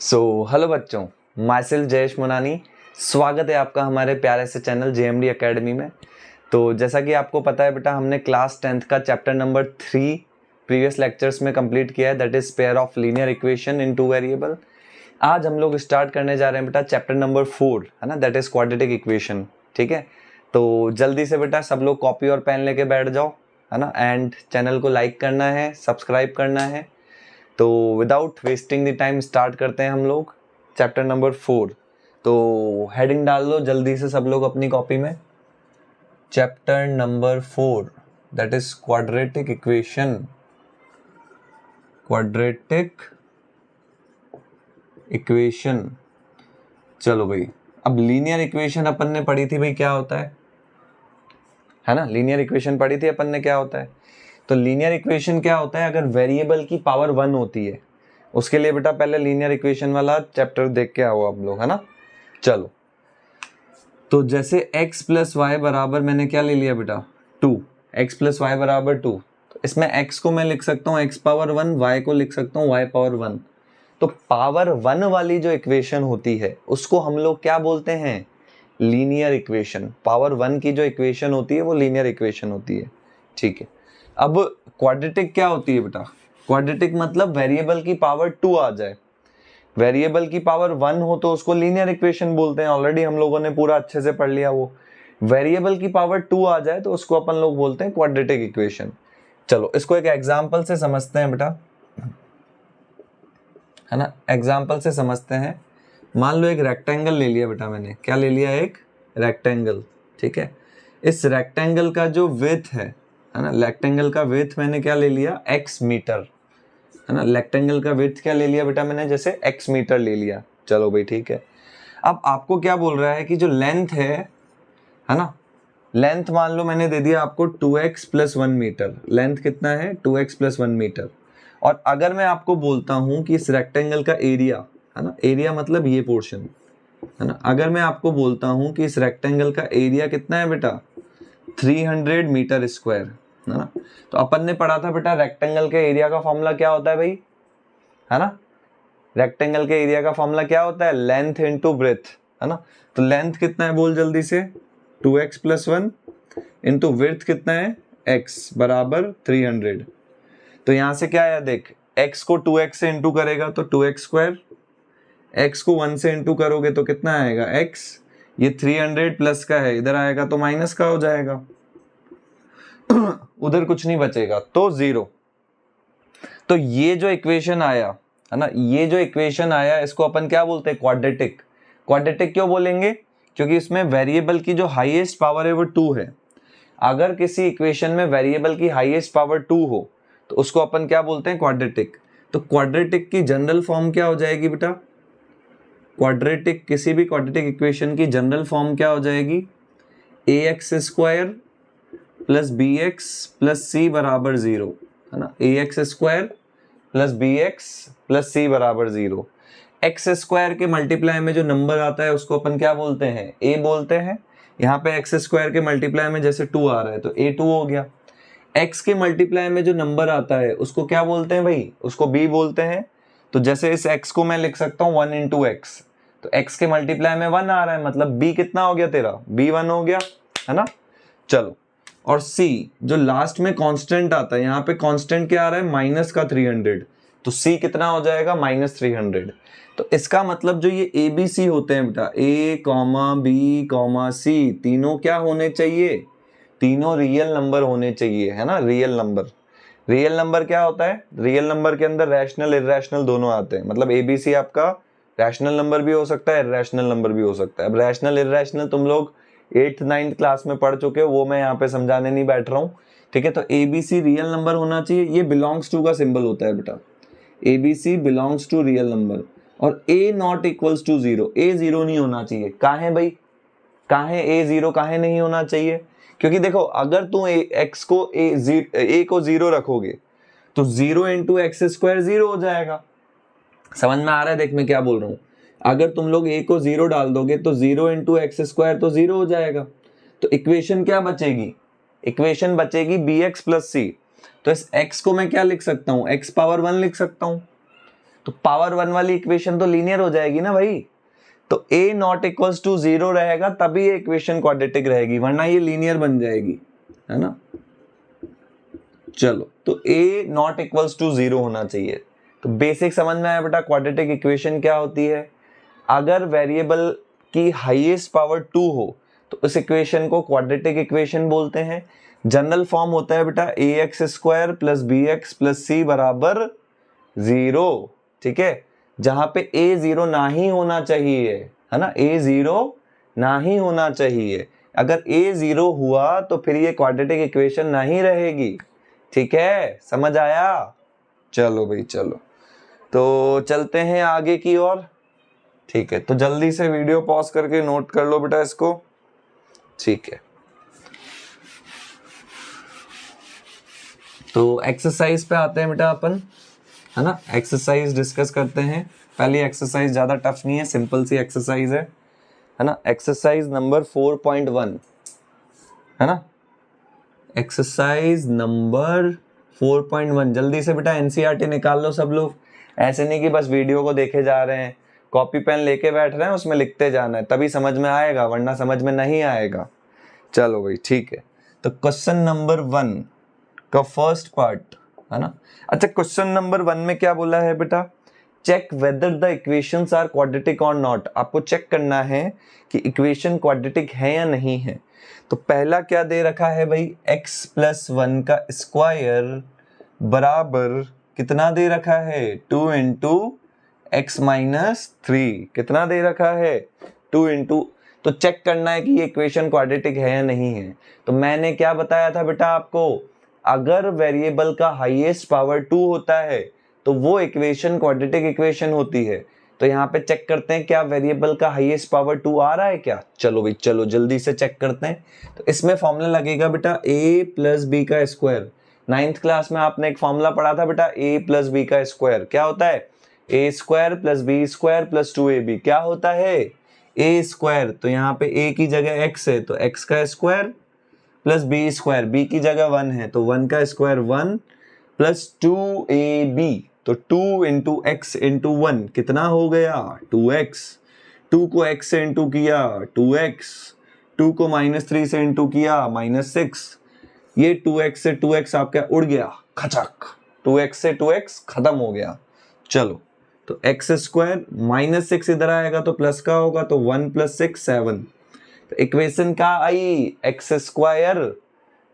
Hello बच्चों, my self Jayesh Munani. स्वागत है आपका हमारे प्यारे से चैनल जेएमडी एकेडमी में। तो जैसा कि आपको पता है बेटा, हमने क्लास 10th का चैप्टर नंबर 3 प्रीवियस लेक्चर्स में कंप्लीट किया है, that is pair of linear equation in two variable. आज हम लोग स्टार्ट करने जा रहे हैं बेटा चैप्टर नंबर 4, है ना, दैट इज क्वाड्रेटिक इक्वेशन। ठीक है, तो जल्दी से बेटा सब लोग कॉपी और पेन लेके बैठ जाओ, है ना, एंड चैनल को लाइक करना है, सब्सक्राइब करना है। तो without wasting the time start करते हैं हम लोग चैप्टर नंबर 4। तो हेडिंग डाल लो जल्दी से सब लोग अपनी कॉपी में। Chapter number 4 that is quadratic equation. Quadratic equation. चलो भाई, अब लीनियर इक्वेशन अपन ने पढ़ी थी भाई, क्या होता है ना, लीनियर इक्वेशन पढ़ी थी अपन ने, क्या होता है। तो लीनियर इक्वेशन क्या होता है, अगर वेरिएबल की पावर 1 होती है, उसके लिए बेटा पहले लीनियर इक्वेशन वाला चैप्टर देख के आओ आप लोग, है ना। चलो, तो जैसे x प्लस वाई बराबर मैंने क्या ले लिया बेटा 2, x प्लस वाई बराबर 2। तो इसमें x को मैं लिख सकता हूँ x पावर 1, y को लिख सकता हूँ y पावर 1। तो पावर 1 वाली जो इक्वेशन होती है उसको हम लोग क्या बोलते हैं, लीनियर इक्वेशन। पावर 1 की जो इक्वेशन होती है वो लीनियर इक्वेशन होती है। ठीक है, अब क्वाड्रेटिक क्या होती है बेटा, क्वाड्रेटिक मतलब वेरिएबल की पावर 2 आ जाए। वेरिएबल की पावर 1 हो तो उसको लीनियर इक्वेशन बोलते हैं, ऑलरेडी हम लोगों ने पूरा अच्छे से पढ़ लिया वो। वेरिएबल की पावर 2 आ जाए तो उसको अपन लोग बोलते हैं क्वाड्रेटिक इक्वेशन। चलो इसको एक एग्जांपल से समझते हैं बेटा, है ना, एग्जांपल से समझते हैं। मान लो एक रेक्टेंगल ले लिया बेटा मैंने, क्या ले लिया, एक रेक्टेंगल। ठीक है, इस रेक्टेंगल का जो विड्थ है ना, रेक्टेंगल का विड्थ मैंने क्या ले लिया, x मीटर, है ना। रेक्टेंगल का विड्थ क्या ले लिया बेटा मैंने, जैसे x मीटर ले लिया। चलो भाई ठीक है, अब आपको क्या बोल रहा है कि जो लेंथ है ना, लेंथ मान लो मैंने दे दिया आपको 2x प्लस 1 मीटर। लेंथ कितना है, 2x प्लस 1 मीटर। और अगर मैं आपको बोलता हूं कि इस रेक्टेंगल का एरिया, है ना, एरिया मतलब ये पोर्शन, है ना, अगर मैं आपको बोलता हूं कि इस रेक्टेंगल का एरिया कितना है बेटा 300 मीटर स्क्वायर, है ना। तो अपन ने पढ़ा था बेटा रेक्टेंगल के एरिया का फॉर्मूला क्या होता है भाई, है ना। रेक्टेंगल के एरिया का फॉर्मूला क्या होता है, लेंथ इनटू ब्रेथ, है ना। तो लेंथ कितना है बोल जल्दी से, 2x प्लस 1 इंटू विड्थ कितना है, x बराबर 300। तो यहां से क्या आया देख, x को 2x से इंटू करेगा तो 2x स्क्वायर, x को 1 से इंटू करोगे तो कितना आएगा x, ये 300 प्लस का है, इधर आएगा तो माइनस का हो जाएगा उधर कुछ नहीं बचेगा तो 0। तो ये जो इक्वेशन आया, है ना, ये जो इक्वेशन आया इसको अपन क्या बोलते हैं, क्वाड्रेटिक। क्वाड्रेटिक क्यों बोलेंगे, क्योंकि इसमें वेरिएबल की जो हाईएस्ट पावर है वो 2 है। अगर किसी इक्वेशन में वेरिएबल की हाईएस्ट पावर 2 हो तो उसको अपन क्या बोलते हैं, क्वाड्रेटिक। तो क्वाड्रेटिक की जनरल फॉर्म क्या हो जाएगी बेटा, क्वाड्रेटिक, किसी भी क्वाड्रेटिक इक्वेशन की जनरल फॉर्म क्या हो जाएगी, ax square plus b x plus c बराबर 0, है ना। ax square plus b x plus c बराबर 0। एक्स स्क्वायर के मल्टीप्लाई में जो नंबर आता है उसको अपन क्या बोलते हैं, a बोलते हैं। यहाँ पे एक्स स्क्वायर के मल्टीप्लाई में जैसे 2 आ रहा है तो a2 हो गया। x के मल्टीप्लाई में जो नंबर आता है उसको क्या बोलते हैं भाई, उसको b बोलते हैं। तो जैसे इस x को मैं लिख सकता हूँ 1 इंटू एक्स, तो x के मल्टीप्लाई में 1 आ रहा है, मतलब b कितना हो गया तेरा, b1 हो गया, है ना। चलो, और c जो लास्ट में कांस्टेंट आता है, यहाँ पे कांस्टेंट क्या आ रहा है, माइनस का 300, तो c कितना हो जाएगा, माइनस 300। तो इसका मतलब जो ये ए बी सी होते हैं बेटा, a कॉमा बी कॉमा सी, तीनों क्या होने चाहिए, तीनों रियल नंबर होने चाहिए, है ना। रियल नंबर, रियल नंबर क्या होता है, रियल नंबर के अंदर रैशनल इरैशनल दोनों आते हैं। मतलब एबीसी आपका रैशनल नंबर भी हो सकता है, इरैशनल नंबर भी हो सकता है। अब रैशनल इरैशनल तुम लोग 8th 9th क्लास में पढ़ चुके हो, वो मैं यहाँ पे समझाने नहीं बैठ रहा हूँ। ठीक है, तो एबीसी रियल नंबर होना चाहिए, ये बिलोंग्स टू का सिंबल होता है बेटा, a b c belongs to real number. और a not equals to 0, a 0 नहीं होना चाहिए। काहे भाई, काहे ए 0 काहे नहीं होना चाहिए, क्योंकि देखो अगर तुम एक्स को ए को 0 रखोगे तो 0 इंटू एक्स स्क्वायर 0 हो जाएगा। समझ में आ रहा है, देख मैं क्या बोल रहा हूं, अगर तुम लोग ए को 0 डाल दोगे तो 0 इंटू एक्स स्क्वायर तो 0 हो जाएगा। तो इक्वेशन क्या बचेगी, इक्वेशन बचेगी बी एक्स प्लस सी। तो इस x को मैं क्या लिख सकता हूं, x पावर 1 लिख सकता हूं। तो पावर 1 वाली इक्वेशन तो लीनियर हो जाएगी ना भाई, तो a नॉट इक्वल्स टू 0 रहेगा तभी ये इक्वेशन क्वाड्रेटिक रहेगी, वरना ये लीनियर बन जाएगी, है ना। चलो, तो a नॉट इक्वल्स टू 0 होना चाहिए। तो बेसिक समझ में आया बेटा क्वाड्रेटिक इक्वेशन क्या होती है। अगर वेरिएबल की हाईएस्ट पावर 2 हो तो उस इक्वेशन को क्वाड्रेटिक इक्वेशन बोलते हैं। जनरल फॉर्म होता है बेटा ax square plus bx plus c बराबर 0, ठीक है, जहां पे a 0 ना ही होना चाहिए, है ना, a 0 ना ही होना चाहिए। अगर a 0 हुआ तो फिर ये क्वाड्रेटिक इक्वेशन नहीं रहेगी, ठीक है, समझ आया। चलो भाई चलो, तो चलते हैं आगे की ओर, ठीक है। तो जल्दी से वीडियो पॉज करके नोट कर लो बेटा इसको, ठीक है। तो एक्सरसाइज पे आते हैं बेटा अपन, है ना, एक्सरसाइज डिस्कस करते हैं। पहली एक्सरसाइज ज्यादा टफ नहीं है, सिंपल सी एक्सरसाइज है ना। एक्सरसाइज नंबर 4.1, है ना, एक्सरसाइज नंबर 4.1। जल्दी से बेटा एनसीईआरटी निकाल लो सब लोग, ऐसे नहीं कि बस वीडियो को देखे जा रहे हैं, कॉपी पेन लेके बैठ रहे हैं, उसमें लिखते जाना है, तभी समझ में आएगा, वरना समझ में नहीं आएगा। चलो भाई ठीक है। तो क्वेश्चन नंबर 1 का फर्स्ट पार्ट, है ना। अच्छा, क्वेश्चन नंबर 1 में क्या बोला है बेटा, check whether the equations are quadratic और नॉट। आपको चेक करना है कि इक्वेशन क्वाड्रेटिक है या नहीं है। तो पहला क्या दे रखा है भाई, x प्लस 1 का स्क्वायर बराबर कितना दे रखा है, 2 इंटू x माइनस 3, कितना दे रखा है, 2 इंटू। तो चेक करना है कि ये इक्वेशन क्वाड्रेटिक है या नहीं है। तो मैंने क्या बताया था बेटा आपको, अगर वेरिएबल का हाईएस्ट पावर 2 होता है तो वो इक्वेशन क्वाड्रेटिक इक्वेशन होती है। तो यहाँ पे चेक करते हैं क्या वेरिएबल का हाईएस्ट पावर 2 आ रहा है क्या। चलो भाई चलो जल्दी से चेक करते हैं। तो इसमें फॉर्मूला लगेगा बेटा a प्लस बी का स्क्वायर। 9th क्लास में आपने एक फॉर्मूला पढ़ा था बेटा a प्लस बी का स्क्वायर, क्या होता है, a square plus b square plus 2ab, क्या होता है, a स्क्वायर। तो यहाँ पे a की जगह x है तो x का square plus b square, b की जगह 1 है तो 1 का स्क्वायर 1 प्लस 2ab, तो 2 इंटू एक्स इंटू 1 कितना हो गया, 2x। 2 को x से इंटू किया 2x, 2 को -3 से इंटू किया -6। ये 2x से 2x आपका उड़ गया खचक, 2x से 2x खत्म हो गया। चलो, तो x स्क्वायर -6 इधर आएगा तो प्लस का होगा, तो 1 प्लस 6 7। तो इक्वेशन क्या आई, x स्क्वायर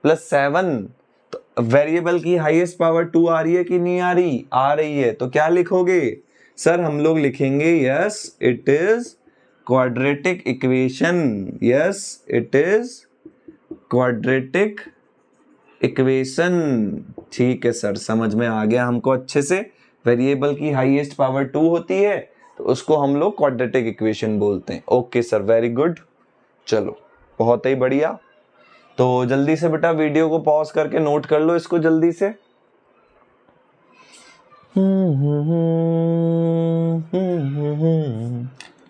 प्लस 7। तो वेरिएबल की हाईएस्ट पावर 2 आ रही है कि नहीं आ रही, आ रही है। तो क्या लिखोगे सर, हम लोग लिखेंगे yes it is quadratic equation, yes it is quadratic equation. ठीक है सर, समझ में आ गया हमको अच्छे से। वेरिएबल की हाईएस्ट पावर 2 होती है तो उसको हम लोग क्वाड्रेटिक इक्वेशन बोलते हैं। Okay sir, very good. चलो, बहुत ही बढ़िया। तो जल्दी से बेटा वीडियो को पॉज करके नोट कर लो इसको जल्दी से।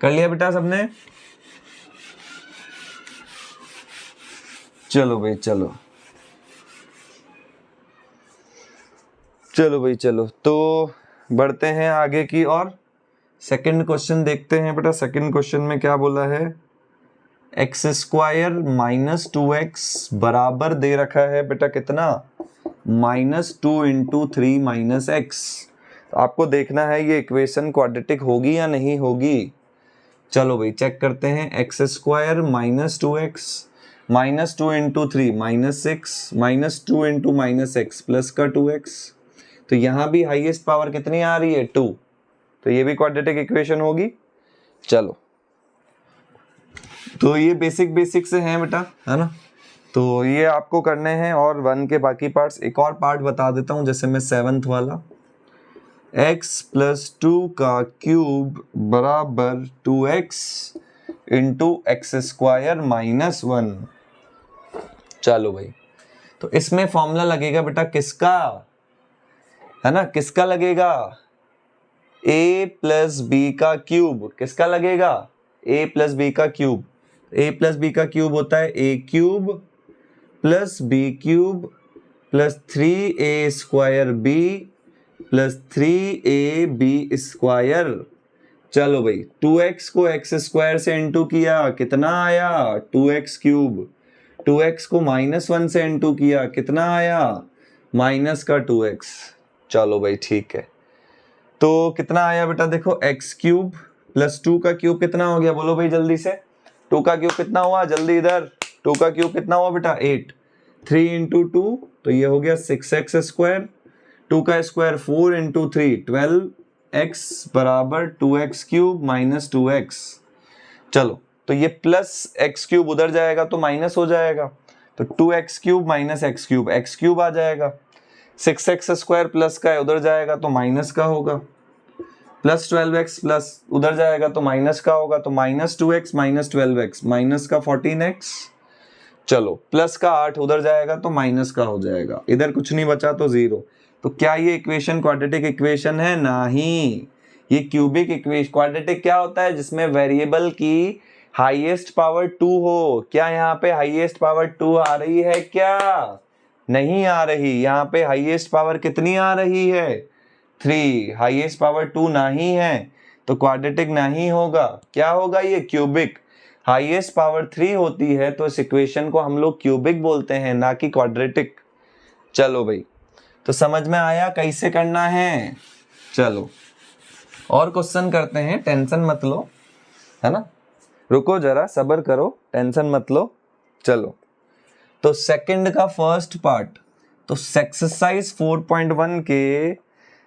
कर लिया बेटा सबने, चलो भाई चलो, चलो भाई चलो। तो बढ़ते हैं आगे की और सेकंड क्वेश्चन देखते हैं बेटा। सेकंड क्वेश्चन में क्या बोला है, एक्स स्क्वायर -2x बराबर दे रखा है बेटा कितना, -2 इंटू 3 माइनस एक्स। आपको देखना है ये इक्वेशन क्वाड्रेटिक होगी या नहीं होगी। चलो भाई चेक करते हैं, x square -2x -2 into 3 -6 -2 into -x plus का 2x। तो यहाँ भी हाईएस्ट पावर कितनी आ रही है, 2, तो ये भी क्वाड्रेटिक इक्वेशन होगी। चलो, तो ये बेसिक से हैं बेटा, है ना। तो ये आपको करने हैं और 1 के बाकी पार्ट्स। एक और पार्ट बता देता हूं, जैसे मैं 7th वाला, x प्लस 2 का क्यूब बराबर 2x इंटू एक्स स्क्वायर -1। चलो भाई, तो इसमें फॉर्मूला लगेगा बेटा किसका, है ना, किसका लगेगा, a प्लस बी का क्यूब। किसका लगेगा, a प्लस बी का क्यूब। a प्लस बी का क्यूब होता है a cube plus b cube plus 3a square b plus 3ab square. चलो भाई 2x को x स्क्वायर से इंटू किया, कितना आया 2x क्यूब। 2x को -1 से इंटू किया, कितना आया माइनस का 2x। चलो भाई ठीक है, तो कितना आया बेटा, देखो x क्यूब प्लस 2 का क्यूब कितना हो गया, बोलो भाई जल्दी से। 2 का क्यूब कितना हुआ, जल्दी इधर। 2 का क्यूब कितना हुआ बेटा 8। 3 इंटू 2 तो ये हो गया 6x स्क्वायर। 2 का स्क्वायर 4 इंटू 3 12x बराबर 2x क्यूब माइनस 2x। चलो तो ये प्लस x क्यूब उधर जाएगा तो माइनस हो जाएगा, तो 2x cube minus x cube, x cube आ जाएगा। 6x स्क्वायर प्लस का है, उधर जाएगा तो माइनस का होगा। प्लस 12x प्लस उधर जाएगा तो माइनस का होगा, तो minus 2x minus 12x minus का 14x। चलो प्लस का 8 उधर जाएगा तो माइनस का हो जाएगा, इधर कुछ नहीं बचा तो 0। तो क्या ये इक्वेशन क्वाड्रेटिक इक्वेशन है? नहीं, ये क्यूबिक इक्वेशन। क्वाड्रेटिक क्या होता है? जिसमें वेरिएबल की हाईएस्ट पावर 2 हो। क्या यहाँ पे हाईएस्ट पावर 2 आ रही है? क्या नहीं आ रही। यहाँ पे हाईएस्ट पावर कितनी आ रही है? 3। हाईएस्ट पावर 2 नहीं है तो क्वाड्रेटिक नहीं होगा। क्या होगा? ये क्यूबिक। हाईएस्ट पावर 3 होती है तो इस इक्वेशन को हम लोग क्यूबिक बोलते हैं, ना कि क्वाड्रेटिक। चलो भाई, तो समझ में आया कैसे करना है। चलो और क्वेश्चन करते हैं, टेंशन मत लो, है ना, रुको जरा, सब्र करो, टेंशन मत लो। चलो तो सेकंड का फर्स्ट पार्ट, तो एक्सरसाइज 4.1 के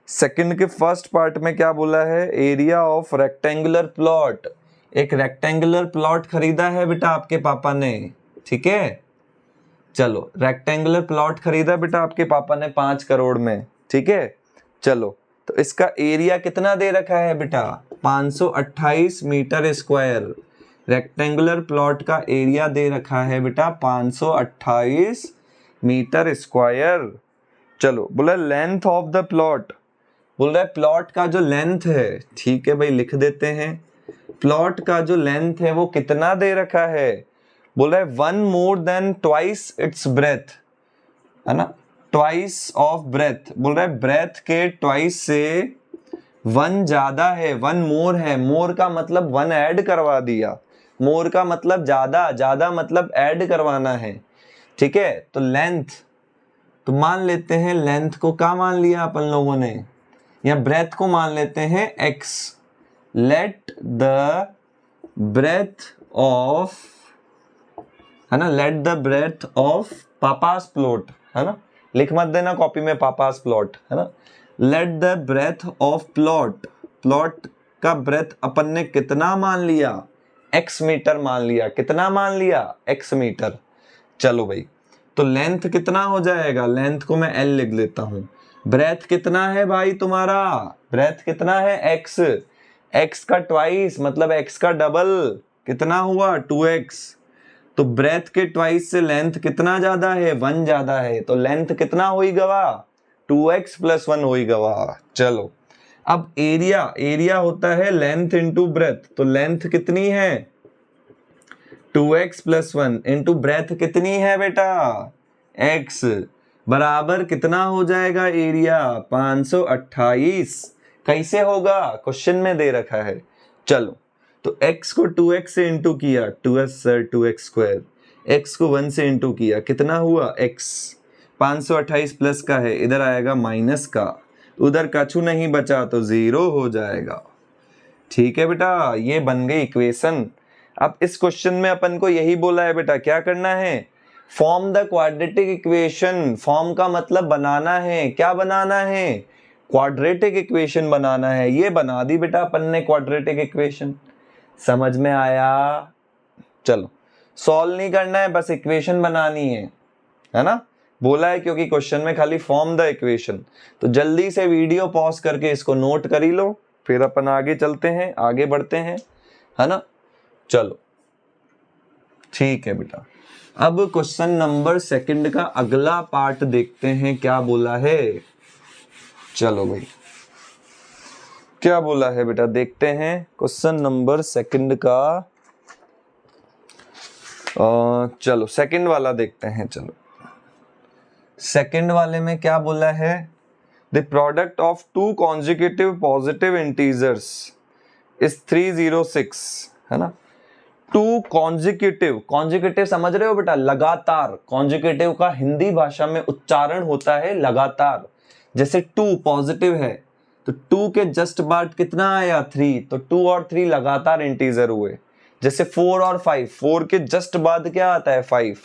सेकंड के फर्स्ट पार्ट में क्या बोला है? Area of rectangular plot. एक रेक्टेंगुलर प्लॉट खरीदा है बेटा आपके पापा ने, ठीक है। चलो रेक्टेंगुलर प्लॉट खरीदा बेटा आपके पापा ने 5 करोड़ में, ठीक है। चलो तो इसका एरिया कितना दे रखा है बेटा? 528 मीटर स्क्वायर। रेक्टेंगुलर प्लॉट का एरिया दे रखा है बेटा 528 मीटर स्क्वायर। चलो बोला लेंथ ऑफ द प्लॉट, बोल रहा है प्लॉट का जो लेंथ है, ठीक है भाई लिख देते हैं। प्लॉट का जो लेंथ है वो कितना दे रखा है? बोल रहा है 1 more than twice its breath, है ना, ट्वाइस ऑफ ब्रेथ। बोल रहा है ब्रेथ के ट्वाइस से 1 ज्यादा है, 1 मोर है। मोर का मतलब 1 ऐड करवा दिया, मोर का मतलब ज्यादा, ज्यादा मतलब ऐड करवाना है, ठीक है। तो लेंथ, तो मान लेते हैं लेंथ को क्या मान लिया अपन लोगों ने, या ब्रेथ को मान लेते हैं x। Let the breadth of, है ना, let the breadth of papa's plot, है ना, लिख मत देना कॉपी में पापास प्लॉट, है ना। Let the breadth of plot, plot का ब्रेथ अपन ने कितना मान लिया? x मीटर मान लिया। कितना मान लिया? x metre. चलो भाई, तो लेंथ कितना हो जाएगा? लेंथ को मैं l लिख लेता हूं। ब्रेथ कितना है भाई तुम्हारा? ब्रेथ कितना है? x। x का ट्वाइस मतलब x का डबल, कितना हुआ? 2x। तो ब्रेथ के ट्वाइस से लेंथ कितना ज्यादा है? 1 ज्यादा है, तो लेंथ कितना हुई गवा? 2x + 1 हुई गवा। चलो अब एरिया, एरिया होता है लेंथ इंटू ब्रेथ, तो लेंथ कितनी है? 2x + 1 इंटू ब्रेथ कितनी है बेटा? x बराबर कितना हो जाएगा एरिया? 528। कैसे होगा? क्वेश्चन में दे रखा है। चलो तो x को 2x से इंटू किया, 2x स्क्वायर। x को 1 से इंटू किया, कितना हुआ? x। 528 प्लस का है, इधर आएगा माइनस का, उधर कछु नहीं बचा तो 0 हो जाएगा, ठीक है बेटा। ये बन गई इक्वेशन। अब इस क्वेश्चन में अपन को यही बोला है बेटा, क्या करना है? Form the quadratic equation. Form का मतलब बनाना है। क्या बनाना है? क्वाड्रेटिक इक्वेशन बनाना है। ये बना दी बेटा अपन ने क्वाड्रेटिक इक्वेशन। समझ में आया? चलो सॉल्व नहीं करना है, बस इक्वेशन बनानी है ना। बोला है क्योंकि क्वेश्चन में खाली फॉर्म द इक्वेशन। तो जल्दी से वीडियो पॉज करके इसको नोट कर ही लो, फिर अपन आगे चलते हैं, आगे बढ़ते हैं, है ना। चलो ठीक है बेटा, अब क्वेश्चन नंबर सेकंड का अगला पार्ट देखते हैं क्या बोला है। चलो भाई क्या बोला है बेटा, देखते हैं क्वेश्चन नंबर सेकंड का। चलो सेकंड वाला देखते हैं। चलो सेकंड वाले में क्या बोला है? The product of two consecutive positive integers is 306, है ना। टू कॉन्जिक्यूटिव, कॉन्जिक्यूटिव समझ रहे हो बेटा, लगातार। कॉन्जिक्यूटिव का हिंदी भाषा में उच्चारण होता है लगातार। जैसे टू पॉजिटिव है तो टू के जस्ट बाद कितना आया 3, तो 2 और 3 लगातार इंटीजर हुए। जैसे 4 और 5, 4 के जस्ट बाद क्या आता है 5,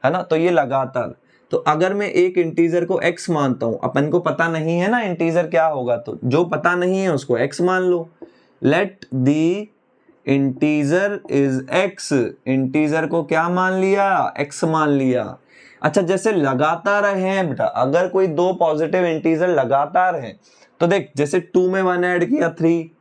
है ना, तो ये लगातार। तो अगर मैं एक इंटीजर को x मानता हूं, अपन को पता नहीं है ना इंटीजर क्या होगा, तो जो पता नहीं है उसको x मान लो। Let the integer is x, integer को क्या मान लिया, x मान लिया। अच्छा, जैसे लगातार हैं बेटा, अगर कोई दो पॉजिटिव इंटीजर लगातार हैं तो देख, जैसे 2 में 1 ऐड किया 3,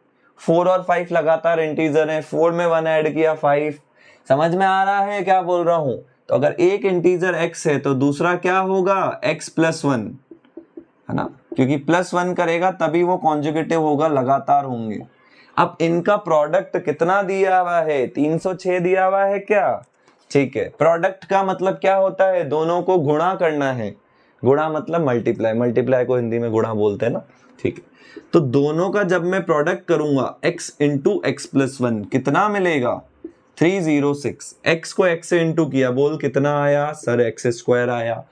4 और 5 लगातार इंटीजर हैं, 4 में 1 ऐड किया 5। समझ में आ रहा है क्या बोल रहा हूं। तो अगर एक इंटीजर x है तो दूसरा क्या होगा, x + 1, है ना, क्योंकि +1 करेगा तभी वो कॉन्जुगेटिव होगा, लगातार होंगे। अब इनका प्रोडक्ट कितना दिया हुआ है, 306 दिया हुआ है क्या, ठीक है। प्रोडक्ट का मतलब क्या होता है, दोनों को गुणा करना है। गुणा मतलब मल्टीप्लाई, मल्टीप्लाई को हिंदी में गुणा बोलते हैं ना, ठीक है। तो दोनों का जब मैं प्रोडक्ट करूंगा x × x + 1 कितना मिलेगा, 306। x को x से इंटू किया, बोल कितना आया सर, x² आया।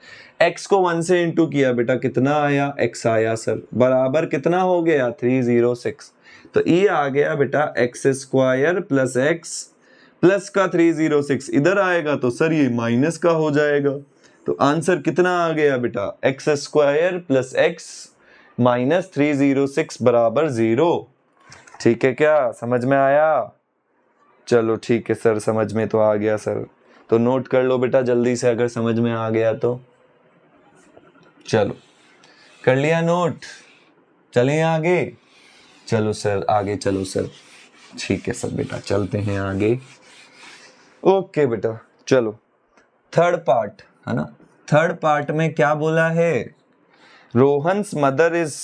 x को 1 से इंटू किया बेटा, कितना आया, x आया सर, बराबर कितना हो गया 306। तो ये आ गया बेटा x² + x प्लस का 306 इधर आएगा तो सर ये माइनस का हो जाएगा। तो आंसर कितना आ गया बेटा, x² + x - 306 बराबर 0। ठीक है क्या, समझ में आया। चलो ठीक है सर, समझ में तो आ गया सर, तो नोट कर लो बेटा जल्दी से अगर समझ में आ गया तो। चलो कर लिया नोट, चलें आगे। चलो सर आगे चलो सर, ठीक है सर बेटा चलते हैं आगे। ओके बेटा चलो, थर्ड पार्ट है ना। थर्ड पार्ट में क्या बोला है, रोहन्स मदर इज,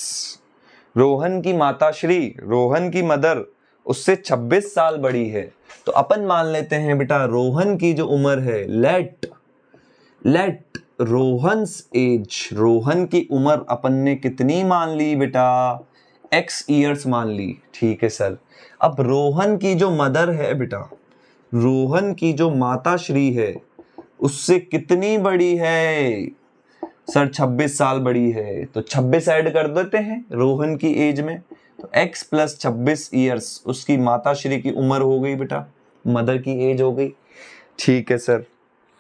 रोहन की माताश्री, रोहन की मदर उससे 26 साल बड़ी है। तो अपन मान लेते हैं बेटा रोहन की जो उम्र है, लेट रोहन्स एज, रोहन की उम्र अपन ने कितनी मान ली बेटा, x ईयर्स मान ली, ठीक है सर। अब रोहन की जो मदर है बेटा, रोहन की जो माताश्री है उससे कितनी बड़ी है सर, 26 साल बड़ी है। तो 26 ऐड कर देते हैं रोहन की एज में, तो x + 26 ईयर्स उसकी माताश्री की उम्र हो गई बेटा, मदर की एज हो गई, ठीक है सर।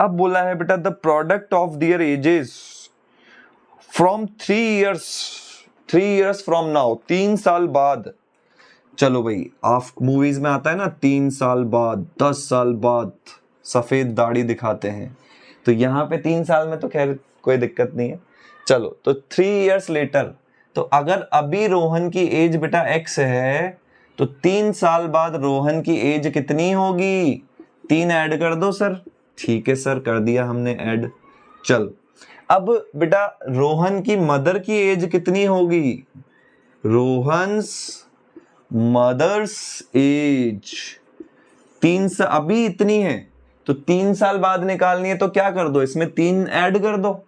अब बोला है बेटा the product of their edges from 3 years from now, 3 साल बाद। चलो भाई, आप मूवीज में आता है ना 3 साल बाद, 10 साल बाद सफेद दाढ़ी दिखाते हैं, तो यहाँ पे 3 साल में तो खैर कोई दिक्कत नहीं है। चलो तो 3 इयर्स लेटर, तो अगर अभी रोहन की एज बेटा x है तो 3 साल बाद रोहन की एज कितनी होगी, 3 ऐड कर दो सर, ठीक है सर कर दिया हमने ऐड। चल अब बेटा रोहन की मदर की एज कितनी होगी, रोहन्स मदर्स एज 3 साल अभी इतनी है, तो 3 साल बाद निकालनी है, तो क्या कर दो इसमें 3 ऐड कर दो,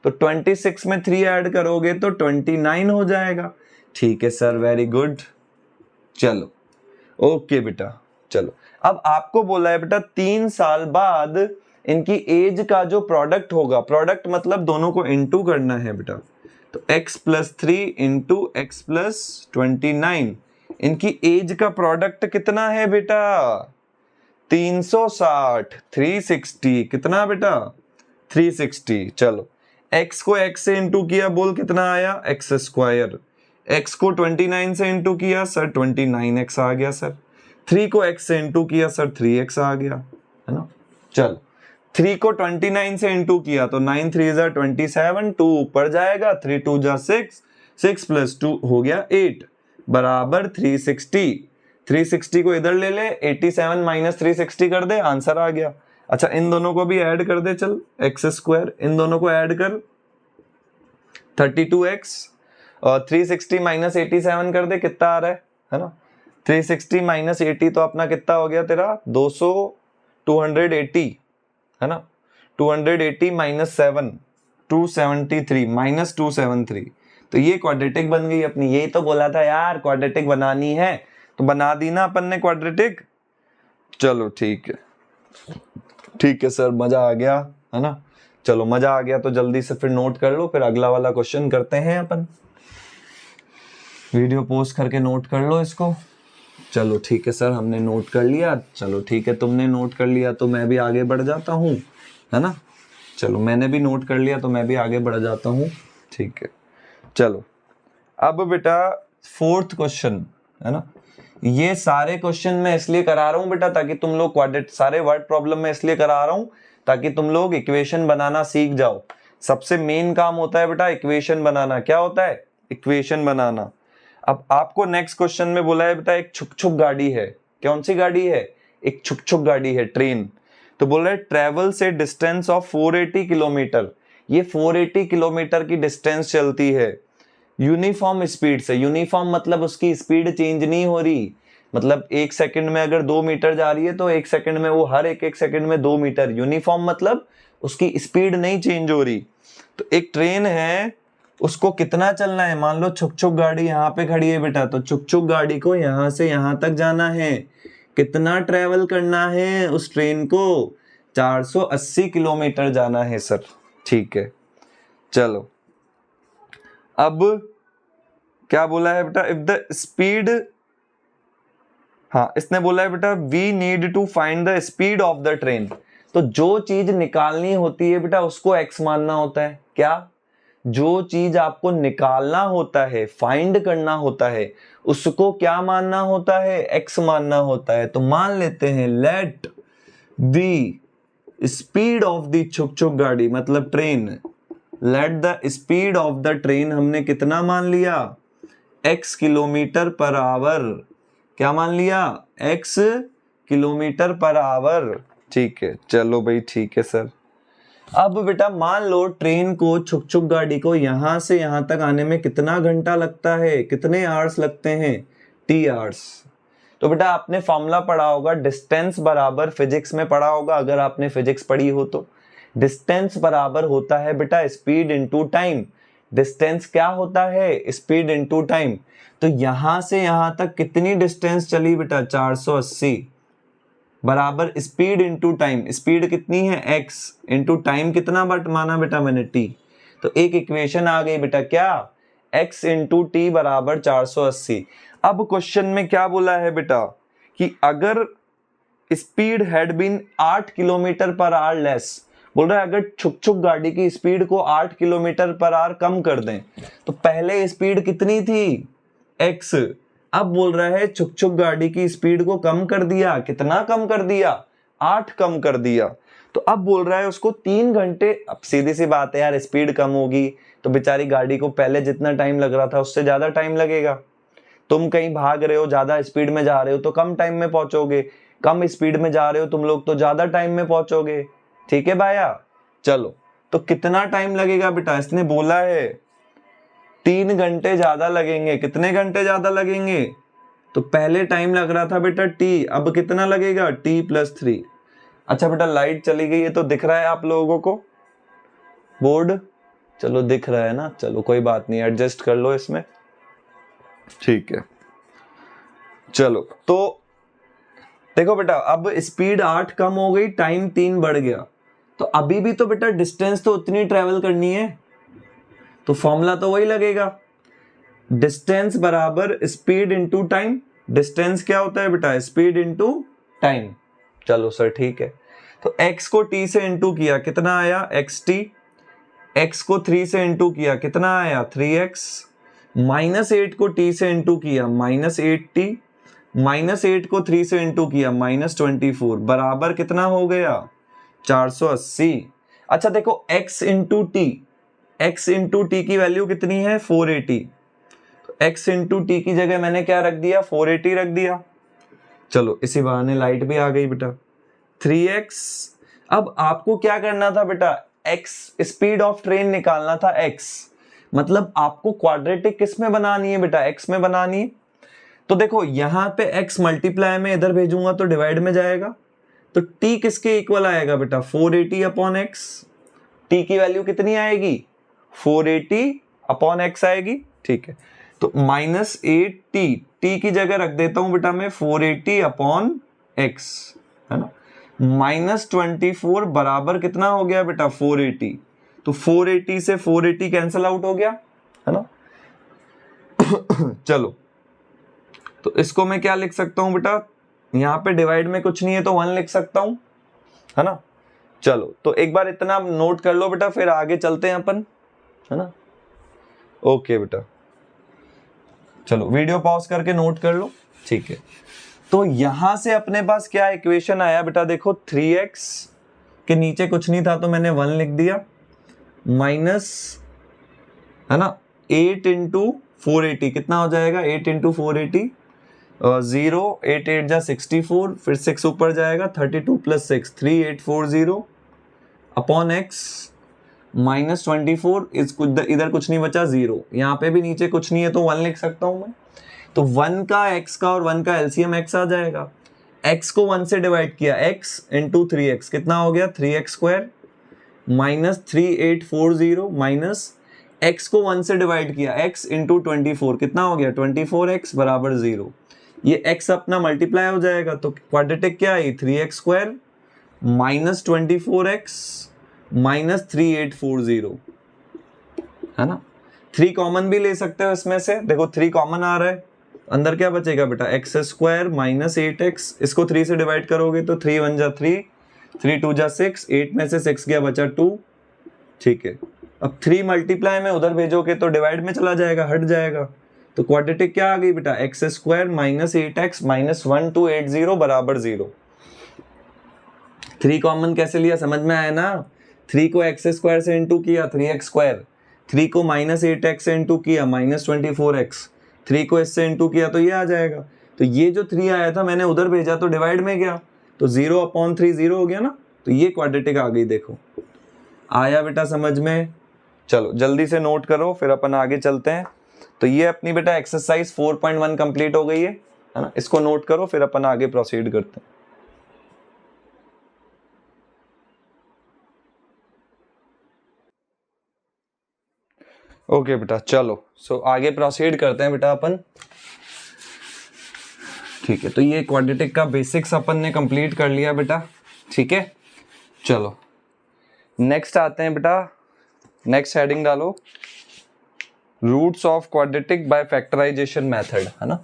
तो 26 में 3 ऐड करोगे तो 29 हो जाएगा, ठीक है सर वेरी गुड। चलो ओके बेटा, चलो अब आपको बोला है बेटा 3 साल बाद इनकी एज का जो प्रोडक्ट होगा, प्रोडक्ट मतलब दोनों को इनटू करना है बेटा, तो x + 3 × x + 29, इनकी एज का प्रोडक्ट कितना है बेटा 360, 360 कितना बेटा 360। चलो x को x से इंटू किया, बोल कितना आया x², x को 29 से इंटू किया सर 29x आ गया सर, 3 को x से इंटू किया सर 3x आ गया, है ना। चलो 3 को 29 से इंटू किया तो 9 3 = 27, 2 ऊपर जाएगा, 3 2 = 6, 6 + 2 हो गया 8 बराबर 360। 360 को इधर ले ले, 87 - 360 कर दे, आंसर आ गया। अच्छा इन दोनों को भी ऐड कर दे, चल x², इन दोनों को ऐड कर 32x, और 360 - 87 कर दे, कितना आ रहा है ना, 360 - 80 तो अपना कितना हो गया तेरा 280, है ना, 280 - 7 273 - 273, तो ये क्वाड्रेटिक बन गई अपनी। यही तो बोला था यार क्वाड्रेटिक बनानी है, तो बना दी ना अपन ने क्वाड्रेटिक। चलो ठीक है सर, मजा आ गया है ना। चलो मजा आ गया तो जल्दी से फिर नोट कर लो, फिर अगला वाला क्वेश्चन करते हैं अपन। वीडियो पोस्ट करके नोट कर लो इसको। चलो ठीक है सर, हमने नोट कर लिया। चलो ठीक है, तुमने नोट कर लिया तो मैं भी आगे बढ़ जाता हूँ, है ना। चलो मैंने भी नोट कर लिया तो मैं भी आगे बढ़ जाता हूँ, ठीक है। चलो अब बेटा फोर्थ क्वेश्चन, है ना। ये सारे क्वेश्चन मैं इसलिए करा रहा हूँ बेटा ताकि तुम लोग क्वाड्रेटिक, सारे वर्ड प्रॉब्लम में इसलिए करा रहा हूँ ताकि तुम लोग इक्वेशन बनाना सीख जाओ। सबसे मेन काम होता है बेटा इक्वेशन बनाना। क्या होता है? इक्वेशन बनाना। अब आपको नेक्स्ट क्वेश्चन में बोला है बेटा एक छुक छुक गाड़ी है। कौन सी गाड़ी है? एक छुक छुक गाड़ी है, ट्रेन। तो बोल रहा है ट्रेवल से डिस्टेंस ऑफ 480 किलोमीटर। ये 480 किलोमीटर की डिस्टेंस चलती है यूनिफॉर्म स्पीड से। यूनिफॉर्म मतलब उसकी स्पीड चेंज नहीं हो रही, मतलब एक सेकंड में अगर 2 मीटर जा रही है तो एक सेकंड में वो हर एक सेकंड में 2 मीटर। यूनिफॉर्म मतलब उसकी स्पीड नहीं चेंज हो रही। तो एक ट्रेन है, उसको कितना चलना है? मान लो छुक छुक गाड़ी यहाँ पे खड़ी है बेटा, तो छुक छुक गाड़ी को यहाँ से यहाँ तक जाना है। कितना ट्रेवल करना है उस ट्रेन को? 480 किलोमीटर जाना है सर, ठीक है। चलो अब क्या बोला है बेटा? इफ द स्पीड, हाँ इसने बोला है बेटा we need to find the speed of the train. तो जो चीज निकालनी होती है बेटा उसको एक्स मानना होता है। क्या? जो चीज आपको निकालना होता है, फाइंड करना होता है, उसको क्या मानना होता है? एक्स मानना होता है। तो मान लेते हैं let the speed of the छुक छुक गाड़ी मतलब train, let the speed of the train हमने कितना मान लिया? x kilometre per our. क्या मान लिया? x किलोमीटर पर आवर, ठीक है। चलो भाई ठीक है सर। अब बेटा मान लो ट्रेन को, छुक छुक गाड़ी को यहां से यहां तक आने में कितना घंटा लगता है? कितने आवर्स लगते हैं? t hours. तो बेटा आपने फॉर्मूला पढ़ा होगा, डिस्टेंस बराबर, फिजिक्स में पढ़ा होगा अगर आपने फिजिक्स पढ़ी हो तो, डिस्टेंस बराबर होता है बेटा स्पीड इनटू टाइम। डिस्टेंस क्या होता है? Speed into time. तो यहां से यहां तक कितनी डिस्टेंस चली बेटा? 480 बराबर स्पीड इनटू टाइम। स्पीड कितनी है? x इनटू टाइम कितना बट माना बेटा मैंने? t। तो एक इक्वेशन आ गई बेटा, क्या? x इंटू टी बराबर 480। अब क्वेश्चन में क्या बोला है बेटा कि अगर speed had been 8 kilometre per hour less, बोल रहा है अगर छुक छुक गाड़ी की स्पीड को 8 किलोमीटर पर आवर कम कर दें, तो पहले स्पीड कितनी थी? x। अब बोल रहा है छुक छुक गाड़ी की स्पीड को कम कर दिया। कितना कम कर दिया? 8 कम कर दिया। तो अब बोल रहा है उसको 3 घंटे। अब सीधी सी बात है यार, स्पीड कम होगी तो बेचारी गाड़ी को पहले जितना टाइम लग रहा था उससे ज्यादा टाइम लगेगा। तुम कहीं भाग रहे हो, ज्यादा स्पीड में जा रहे हो तो कम टाइम में पहुंचोगे, कम स्पीड में जा रहे हो तुम लोग तो ज्यादा टाइम में पहुंचोगे, ठीक है भाया। चलो तो कितना टाइम लगेगा बेटा? इसने बोला है 3 घंटे ज्यादा लगेंगे। कितने घंटे ज्यादा लगेंगे? तो पहले टाइम लग रहा था बेटा t, अब कितना लगेगा? t+3। अच्छा बेटा लाइट चली गई है तो दिख रहा है आप लोगों को बोर्ड? चलो दिख रहा है ना, चलो कोई बात नहीं, एडजस्ट कर लो इसमें, ठीक है। चलो तो देखो बेटा अब स्पीड 8 कम हो गई, टाइम 3 बढ़ गया, तो अभी भी तो बेटा डिस्टेंस तो उतनी ट्रेवल करनी है, तो फॉर्मूला तो वही लगेगा, डिस्टेंस बराबर स्पीड इनटू टाइम। डिस्टेंस क्या होता है बेटा? Speed into time. चलो सर ठीक है। तो x को t से इनटू किया, कितना आया? xt। x को 3 से इनटू किया, कितना आया? 3x। -8 को t से इनटू किया, -8t। -8 को 3 से इनटू किया, -24 बराबर कितना हो गया? 480। अच्छा देखो x into T, x into T की वैल्यू कितनी है? 480। तो x इंटू टी की जगह मैंने क्या रख दिया? 480 रख दिया। चलो इसी बहाने लाइट भी आ गई बेटा। 3x। अब आपको क्या करना था बेटा? x स्पीड ऑफ ट्रेन निकालना था, x मतलब आपको क्वाड्रेटिक किस में बनानी है बेटा? x में बनानी है। तो देखो यहां पे x मल्टीप्लाई में इधर भेजूंगा तो डिवाइड में जाएगा, तो t किसके इक्वल आएगा बेटा? 480 अपॉन x। t की वैल्यू कितनी आएगी? 480 अपॉन एक्स आएगी, ठीक है। तो -8t, t की जगह रख देता हूं बेटा मैं 480 अपॉन एक्स, है ना। -24 बराबर कितना हो गया बेटा 480, तो 480 से 480 कैंसिल आउट हो गया, है ना। चलो, तो इसको मैं क्या लिख सकता हूं बेटा, यहां पे डिवाइड में कुछ नहीं है तो 1 लिख सकता हूं, है ना। चलो, तो एक बार इतना नोट कर लो बेटा, फिर आगे चलते हैं अपन, है ना। ओके बेटा, चलो वीडियो पॉज करके नोट कर लो, ठीक है। तो यहां से अपने पास क्या इक्वेशन आया बेटा, देखो 3x के नीचे कुछ नहीं था तो मैंने 1 लिख दिया, माइनस, है ना, 8 इंटू 480 कितना हो जाएगा, 8 इंटू 480 0, 8 8 जा 64, फिर 6 ऊपर जाएगा, 32 प्लस 6 3840 अपॉन एक्स -24, इधर कुछ नहीं बचा 0, यहाँ पे भी नीचे कुछ नहीं है तो 1 लिख सकता हूं मैं। तो 1 का x का और 1 का एलसीएम x आ जाएगा, x को 1 से डिवाइड किया, x इंटू 3x कितना हो गया 3x square, minus 3840 minus x को 1 से डिवाइड किया, x इंटू 24 कितना हो गया 24x बराबर 0। ये x अपना मल्टीप्लाई हो जाएगा, तो क्वाड्रेटिक क्या आई 3x square minus 24x minus 3840, है ना। 3 कॉमन भी ले सकते हो इसमें से, देखो 3 कॉमन आ रहा है, अंदर क्या बचेगा बेटा एक्स स्क्वायर माइनस 8x, इसको 3 से डिवाइड करोगे तो 3 1 जा 3, 3 2 जा 6, 8 में से 6 गया बचा 2, ठीक है। अब 3 मल्टीप्लाई में उधर भेजोगे तो डिवाइड में चला जाएगा, हट जाएगा, तो क्वाड्रेटिक क्या आ गई बेटा x square minus 8x minus 1280 बराबर 0। 3 कॉमन कैसे लिया समझ में आया ना, 3 को एक्स स्क्वायर से इंटू किया 3x स्क्वायर, 3 को माइनस 8x से इंटू किया माइनस 24x, 3 को इससे इंटू किया तो ये आ जाएगा। तो ये जो 3 आया था मैंने उधर भेजा तो डिवाइड में गया, तो 0 अपॉन 3 0 हो गया ना, तो ये क्वाड्रेटिक आ गई। देखो आया बेटा समझ में, चलो जल्दी से नोट करो फिर अपन आगे चलते हैं। तो ये अपनी बेटा एक्सरसाइज 4.1 कंप्लीट हो गई है ना, इसको नोट करो फिर अपन आगे प्रोसीड करते हैं। ओके बेटा चलो, सो आगे प्रोसीड करते हैं बेटा अपन, ठीक है। तो ये क्वाड्रेटिक का बेसिक्स अपन ने कंप्लीट कर लिया बेटा, ठीक है। चलो नेक्स्ट आते हैं बेटा, नेक्स्ट हेडिंग डालो roots of quadratic by factorisation method, है ना।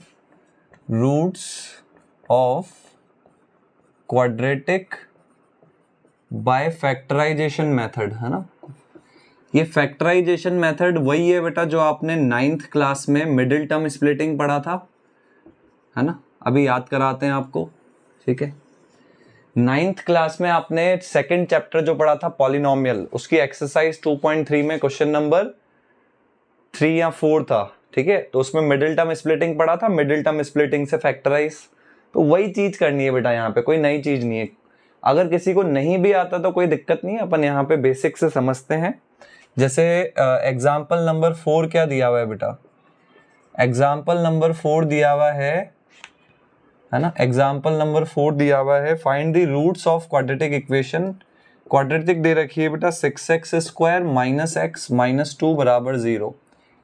Roots of quadratic by factorisation method, है ना। ये फैक्टराइजेशन मेथड वही है बेटा जो आपने 9th क्लास में मिडिल टर्म स्प्लिटिंग पढ़ा था, है ना। अभी याद कराते हैं आपको, ठीक है। 9th क्लास में आपने सेकंड चैप्टर जो पढ़ा था पॉलिनोमियल, उसकी एक्सरसाइज 2.3 में क्वेश्चन नंबर 3 या 4 था, ठीक है। तो उसमें मिडिल टर्म स्प्लिटिंग पढ़ा था, मिडिल टर्म स्प्लिटिंग से फैक्टराइज, तो वही चीज करनी है बेटा, यहाँ पे कोई नई चीज नहीं है। अगर किसी को नहीं भी आता तो कोई दिक्कत नहीं है, अपन यहाँ पे बेसिक से समझते हैं। जैसे एग्जाम्पल नंबर 4 क्या दिया हुआ है बेटा, एग्जाम्पल नंबर 4 दिया हुआ है ना, एग्जाम्पल नंबर 4 दिया हुआ है find the roots of quadratic equation. Quadratic दे रखी है बेटा 6x square minus x minus 2 बराबर 0,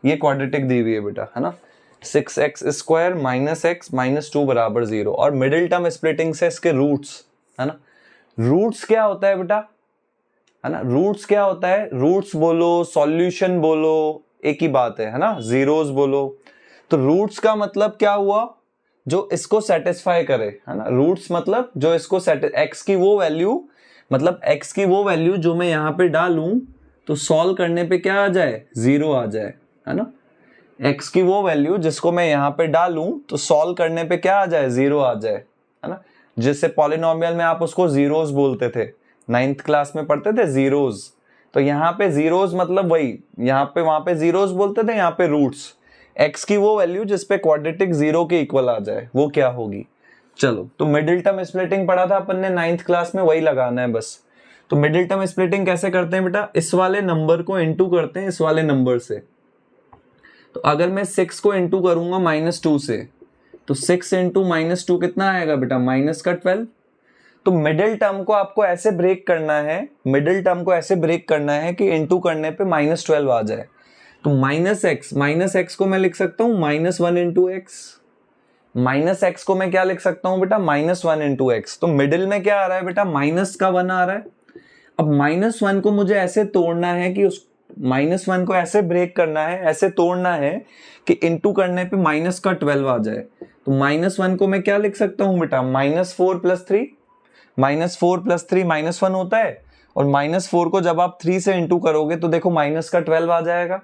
ये क्वाड्रेटिक दी हुई है बेटा, है ना। 6x square minus x minus 2 बराबर 0, और मिडिल टर्म स्प्लिटिंग से इसके रूट्स, है ना। रूट्स क्या होता है बेटा, है ना, रूट्स क्या होता है, रूट्स बोलो सॉल्यूशन बोलो एक ही बात है ना, जीरोस बोलो। तो रूट्स का मतलब क्या हुआ, जो इसको सेटिस्फाई करे, है ना। रूट्स मतलब जो इसको एक्स की वो वैल्यू, मतलब एक्स की वो वैल्यू जो मैं यहाँ पे डालूं तो सॉल्व करने पे क्या आ जाए 0 आ जाए, है ना। एक्स की वो वैल्यू जिसको मैं यहाँ पे डालूं तो सॉल्व करने पे क्या आ जाए 0 आ जाए, है ना। जिससे पॉलिनोमियल में आप उसको जीरोस बोलते थे, 9th क्लास में पढ़ते थे जीरोस। तो यहाँ पे जीरोस मतलब वही, यहाँ पे वहां पे जीरोस बोलते थे, यहाँ पे रूट्स। एक्स की वो वैल्यू जिसपे क्वाड्रेटिक 0 के इक्वल आ जाए वो क्या होगी। चलो, तो मिडिल टर्म स्प्लिटिंग पढ़ा था अपन ने 9th क्लास में, वही लगाना है बस। तो मिडिल टर्म स्प्लिटिंग कैसे करते हैं बेटा, इस वाले नंबर को इंटू करते हैं इस वाले नंबर से। तो अगर मैं 6 को इंटू करूंगा -2 से, तो 6 इंटू -2 कितना आएगा बेटा माइनस का 12। तो मिडिल टर्म को आपको ऐसे ब्रेक करना है, मिडिल टर्म को ऐसे ब्रेक करना है कि इंटू करने पे -12 आ जाए। तो माइनस एक्स को मैं लिख सकता हूं -1 इंटू एक्स, माइनस एक्स को मैं क्या लिख सकता हूं बेटा, -1 इंटू एक्स। तो मिडिल में क्या आ रहा है बेटा, -1 आ रहा है। अब -1 को मुझे ऐसे तोड़ना है कि उस -1 को ऐसे ब्रेक करना है, ऐसे तोड़ना है कि इंटू करने पे -12 आ जाए। तो -1 को मैं क्या लिख सकता हूं बेटा, -4 + 3, -4 + 3 -1 होता है, और -4 को जब आप 3 से इंटू करोगे तो देखो -12 आ जाएगा।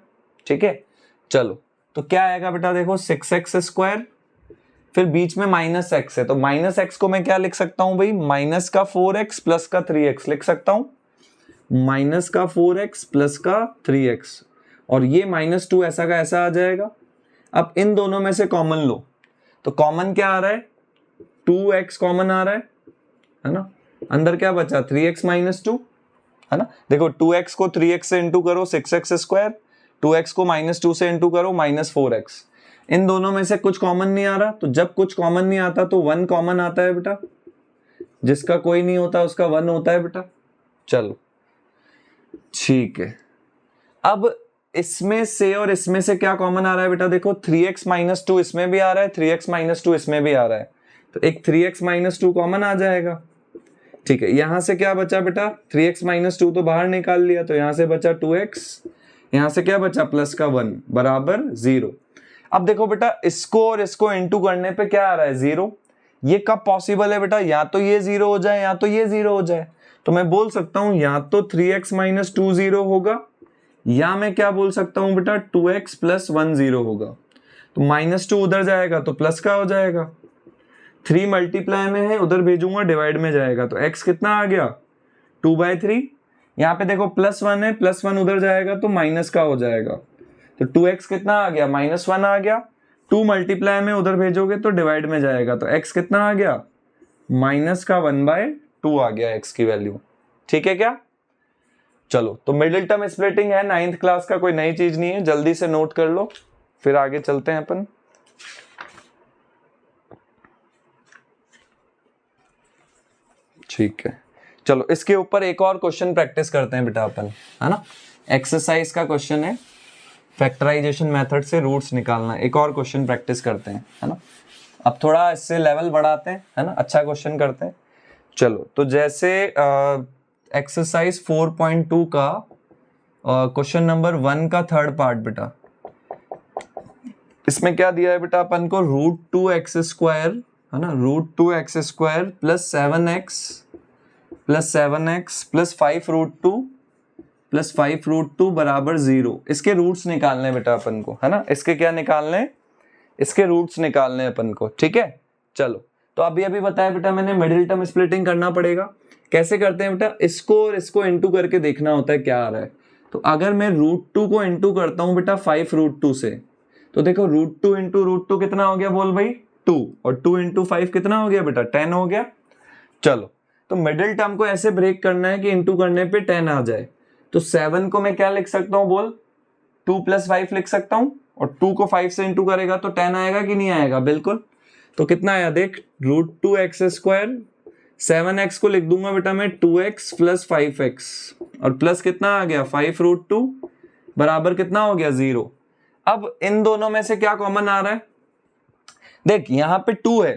ठीक है, चलो तो क्या आएगा बेटा, देखो 6x², फिर बीच में -x है, तो -x को मैं क्या लिख सकता हूं भाई, -4x + 3x लिख सकता हूं, -4x + 3x, और ये -2 ऐसा का ऐसा आ जाएगा। अब इन दोनों में से कॉमन लो, तो कॉमन क्या आ रहा है, 2x कॉमन आ रहा है ना, अंदर क्या बचा, 3x - 2 है ना। देखो 2x को 3x से इंटू करो 6x², 2x को -2 से इंटू करो -4x। इन दोनों में से कुछ कॉमन नहीं आ रहा, तो जब कुछ कॉमन नहीं आता तो 1 कॉमन आता है बेटा, जिसका कोई नहीं होता उसका 1 होता है बेटा। चलो ठीक है, अब इसमें से और इसमें से क्या कॉमन आ रहा है बेटा, देखो 3x - 2 इसमें भी आ रहा है, 3x - 2 इसमें भी आ रहा है, तो एक 3x - 2 कॉमन आ जाएगा। ठीक है, यहां से क्या बचा बेटा, 3x - 2 तो बाहर निकाल लिया, तो यहां से बचा 2x, यहां से क्या बचा +1 बराबर 0। अब देखो बेटा, इसको और इसको इंटू करने पे क्या आ रहा है, 0। ये कब पॉसिबल है बेटा, या तो ये 0 हो जाए या तो ये 0 हो जाए। तो मैं बोल सकता हूं या तो 3x - 2 0 होगा, या मैं क्या बोल सकता हूं बेटा, 2x + 1 0 होगा। तो -2 उधर जाएगा तो प्लस का हो जाएगा, 3 मल्टीप्लाई में है, उधर भेजूंगा डिवाइड में जाएगा, तो x कितना आ गया, 2/3। यहाँ पे देखो +1 है, +1 उधर जाएगा तो माइनस का हो जाएगा, तो 2x कितना आ गया, -1 आ गया। 2 मल्टीप्लाई में उधर भेजोगे तो डिवाइड में जाएगा, तो x कितना आ गया, -1/2 आ गया x की वैल्यू। ठीक है क्या, चलो तो मिडिल टर्म स्प्लिटिंग है 9th क्लास का, कोई नई चीज नहीं है, जल्दी से नोट कर लो, फिर आगे चलते हैं अपन। ठीक है, चलो इसके ऊपर एक और क्वेश्चन प्रैक्टिस करते हैं बेटा अपन, है ना। एक्सरसाइज का क्वेश्चन है, फैक्टराइजेशन मेथड से रूट्स निकालना, एक और क्वेश्चन प्रैक्टिस करते हैं, है ना। अब थोड़ा इससे लेवल बढ़ाते हैं, है ना, अच्छा क्वेश्चन करते हैं। चलो तो जैसे एक्सरसाइज 4.2 का क्वेश्चन नंबर 1 का 3rd पार्ट बेटा, इसमें क्या दिया है बेटा अपन को, √2x², है ना, √2x² + 7x + 5√2 बराबर 0। इसके रूट्स निकालने बेटा अपन को, है ना, इसके क्या निकालने, इसके रूट्स निकालने अपन को। ठीक है, चलो तो अभी बताया बेटा मैंने, मिडिल टर्म स्प्लिटिंग करना पड़ेगा। कैसे करते हैं बेटा, इसको और इसको इंटू करके देखना होता है क्या आ रहा है। तो अगर मैं √2 को इंटू करता हूं बेटा 5√2 से, तो देखो √2 × √2 कितना हो गया, बोल भाई 2, और 2 × 5 कितना हो गया बेटा, 10 हो गया। चलो तो मिडिल टर्म को ऐसे ब्रेक करना है कि इंटू करने पे 10 आ जाए। तो 7 को मैं क्या लिख सकता हूं, बोल 2 + 5 लिख सकता हूं, और 2 को 5 से इंटू करेगा तो 10 आएगा कि नहीं आएगा, बिल्कुल। तो कितना आया देख, √2x², 7x को लिख दूंगा बेटा मैं 2x + 5x, और प्लस कितना आ गया 5√2 बराबर कितना हो गया 0। अब इन दोनों में से क्या कॉमन आ रहा है, देख यहाँ पे 2 है,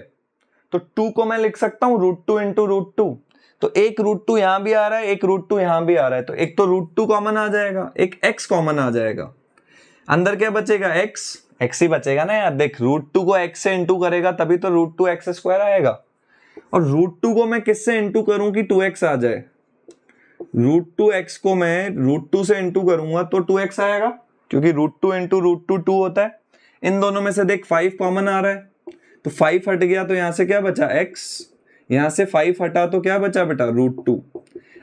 तो 2 को मैं लिख सकता हूं √2 × √2, तो एक √2 यहां भी आ रहा है, एक √2 यहां भी आ रहा है, तो एक तो √2 कॉमन आ जाएगा, एक x कॉमन आ जाएगा, अंदर क्या बचेगा, x ही बचेगा ना यार। देख √2 को x से इंटू करेगा तभी तो √2x² आएगा, और √2 को मैं किससे इंटू करूं कि 2x आ जाए, √2x को मैं √2 से इंटू करूंगा तो 2x आएगा, क्योंकि √2 × √2 2 होता है। इन दोनों में से देख 5 कॉमन आ रहा है, तो 5 हट गया, तो यहां से क्या बचा x, यहां से 5 हटा तो क्या बचा बेटा √2।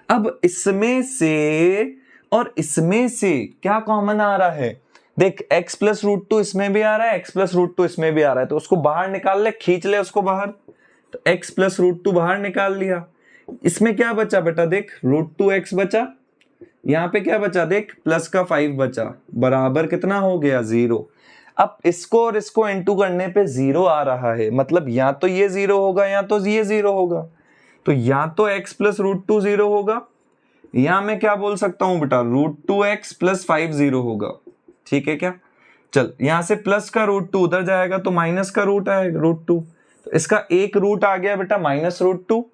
अब इसमें से और इसमें से क्या कॉमन आ रहा है, देख x + √2 इसमें भी आ रहा है, x + √2 इसमें भी आ रहा है, तो उसको बाहर निकाल ले, खींच ले उसको बाहर, तो x + √2 बाहर निकाल लिया। इसमें क्या बचा बेटा, देख √2x बचा, यहां पे क्या बचा, देख +5 बचा, बराबर कितना हो गया 0। अब इसको और इसको इंटू करने पे 0 आ रहा है, मतलब या तो ये 0 होगा या तो ये 0 होगा, तो या तो x + √2 0 होगा, या मैं क्या बोल सकता हूं बेटा √2x + 5 0 होगा। ठीक है क्या? चल यहां से प्लस का √2 उधर जाएगा तो माइनस का रूट आएगा √2, तो इसका एक रूट आ गया बेटा -√2।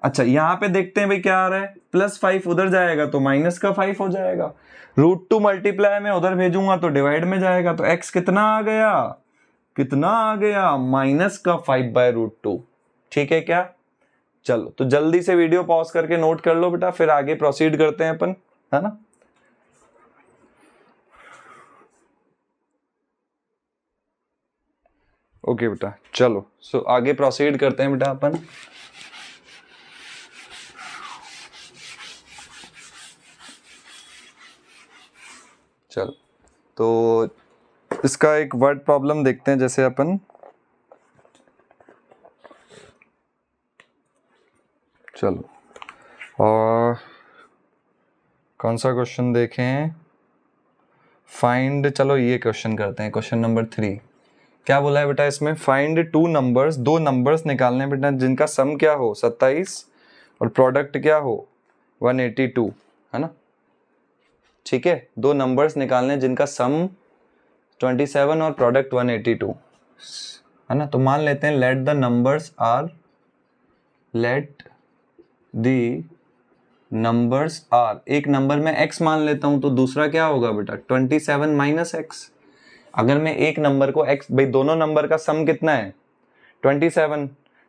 अच्छा यहाँ पे देखते हैं भाई क्या आ रहा है, +5 उधर जाएगा तो -5 हो जाएगा, √2 मल्टीप्लाई में उधर भेजूंगा तो डिवाइड में जाएगा, तो x कितना आ गया, -5/√2। ठीक है क्या? चलो तो जल्दी से वीडियो पॉज करके नोट कर लो बेटा, फिर आगे प्रोसीड करते हैं अपन, है ना। ओके बेटा चलो, सो आगे प्रोसीड करते हैं बेटा अपन। चलो तो इसका एक वर्ड प्रॉब्लम देखते हैं, जैसे अपन चलो और कौन सा क्वेश्चन देखें, फाइंड, चलो ये क्वेश्चन करते हैं, क्वेश्चन नंबर 3। क्या बोला है बेटा इसमें, फाइंड टू नंबर्स, दो नंबर्स निकालने बेटा जिनका सम क्या हो 27 और प्रोडक्ट क्या हो 182, है ना। ठीक है, दो नंबर्स निकालने जिनका सम 27 और प्रोडक्ट 182, है ना। तो मान लेते हैं लेट द नंबर्स आर, एक नंबर में x मान लेता हूं तो दूसरा क्या होगा बेटा 27 - x। अगर मैं एक नंबर को x, भाई दोनों नंबर का सम कितना है 27,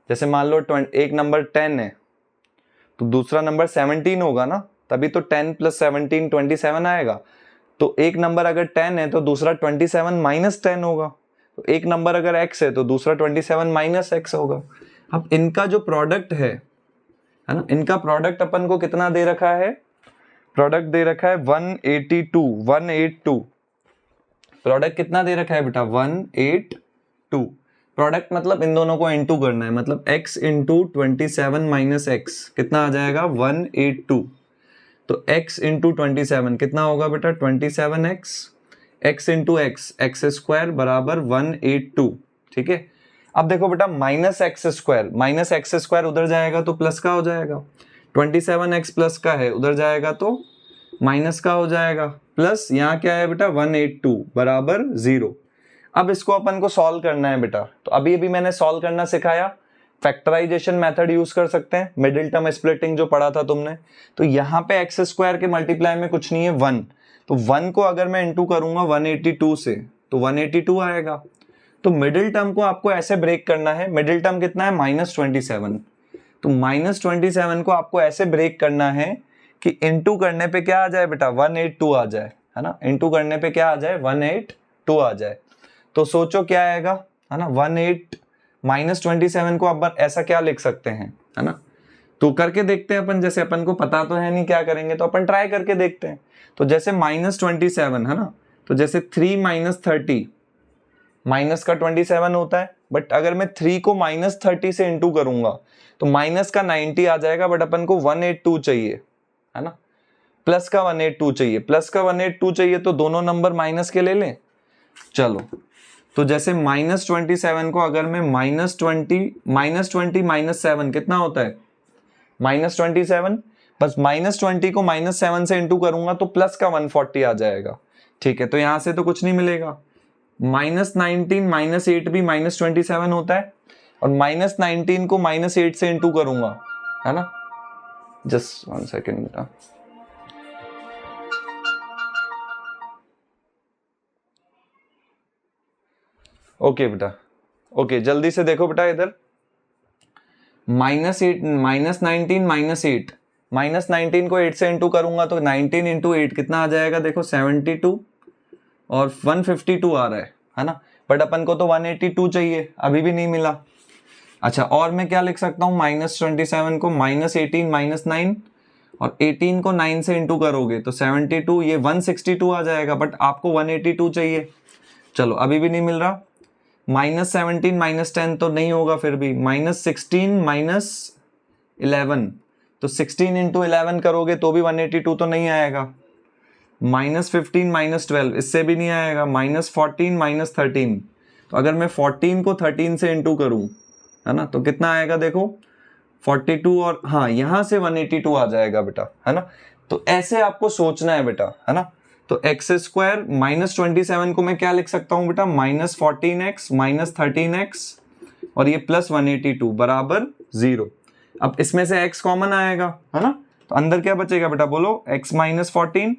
जैसे मान लो एक नंबर 10 है तो दूसरा नंबर 17 होगा ना, तभी तो 10 + 17 27 आएगा। तो एक नंबर अगर 10 है तो दूसरा 27 - 10 होगा, तो एक नंबर अगर x है तो दूसरा 27 - x होगा। अब इनका जो प्रोडक्ट है ना, इनका प्रोडक्ट अपन को कितना दे रखा है, प्रोडक्ट दे रखा है 182। प्रोडक्ट कितना दे रखा है बेटा 182। प्रोडक्ट मतलब इन दोनों को इनटू करना है, मतलब x × 27 - x कितना आ जाएगा 182। तो x × 27 कितना होगा बेटा 27x, x × x x² बराबर 182। ठीक है, अब देखो बेटा -x² उधर जाएगा तो प्लस का हो जाएगा, 27x प्लस का है उधर जाएगा तो माइनस का हो जाएगा, प्लस यहाँ क्या है बेटा 182 बराबर 0। अब इसको अपन को सॉल्व करना है बेटा, तो अभी मैंने सॉल्व करना सिखाया, फैक्टराइजेशन मेथड यूज कर सकते हैं, मिडिल टर्म स्प्लिटिंग जो पढ़ा था तुमने। तो यहाँ पे x² के मल्टीप्लाई में कुछ नहीं है 1, तो 1 को अगर मैं इंटू करूंगा 182 से तो 182 आएगा। तो मिडिल टर्म को आपको ऐसे ब्रेक करना है, मिडिल टर्म कितना है -27, तो -27 को आपको ऐसे ब्रेक करना है कि इंटू करने पे क्या आ जाए बेटा 182 आ जाए, है ना। इंटू करने पे क्या आ जाए 182 आ जाए। तो सोचो क्या आएगा, है ना। -27 को अब ऐसा क्या लिख सकते हैं, है ना। तो करके देखते हैं अपन, जैसे अपन को पता तो है नहीं क्या करेंगे, तो अपन ट्राई करके देखते हैं। तो जैसे -27 है ना, तो जैसे 3 - 30 माइनस का 27 होता है, बट अगर मैं 3 को -30 से इंटू करूंगा तो माइनस का 90 आ जाएगा, बट अपन को 182 चाहिए, है ना। प्लस का 182 चाहिए, प्लस का 182 चाहिए, तो दोनों नंबर माइनस के ले लें। चलो तो जैसे -27 को अगर मैं -20 - 7 कितना होता है -27, बस -20 को -7 से इंटू करूंगा तो प्लस का 140 आ जाएगा। ठीक है, तो यहां से तो कुछ नहीं मिलेगा, -19 - 8 भी -27 होता है, और -19 को -8 से इंटू करूंगा, है ना। जस्ट 1 सेकेंड बेटा, ओके बेटा, ओके जल्दी से देखो बेटा इधर, -19 को 8 से इंटू करूंगा तो 19 × 8 कितना आ जाएगा, देखो 72 और 152 आ रहा है ना। बट अपन को तो 182 चाहिए, अभी भी नहीं मिला। अच्छा, और मैं क्या लिख सकता हूँ, -27 को -18 - 9, और 18 को 9 से इंटू करोगे तो 72, ये 162 आ जाएगा, बट आपको 182 चाहिए। चलो अभी भी नहीं मिल रहा, -17 - 10 तो नहीं होगा, फिर भी -16 - 11, तो 16 × 11 करोगे तो भी 182 तो नहीं आएगा। -15 - 12 इससे भी नहीं आएगा, -14 - 13, तो अगर मैं 14 को 13 से इंटू करूं, है ना, तो कितना आएगा देखो 42, और हाँ यहां से 182 आ जाएगा बेटा, है ना। तो ऐसे आपको सोचना है बेटा, है ना। तो एक्स स्क्वायर माइनस 27 को मैं क्या लिख सकता हूं बेटा, माइनस 14x माइनस 13x और ये प्लस 182 बराबर 0। अब इसमें से x कॉमन आएगा, है ना, तो अंदर क्या बचेगा बेटा, बोलो x माइनस 14,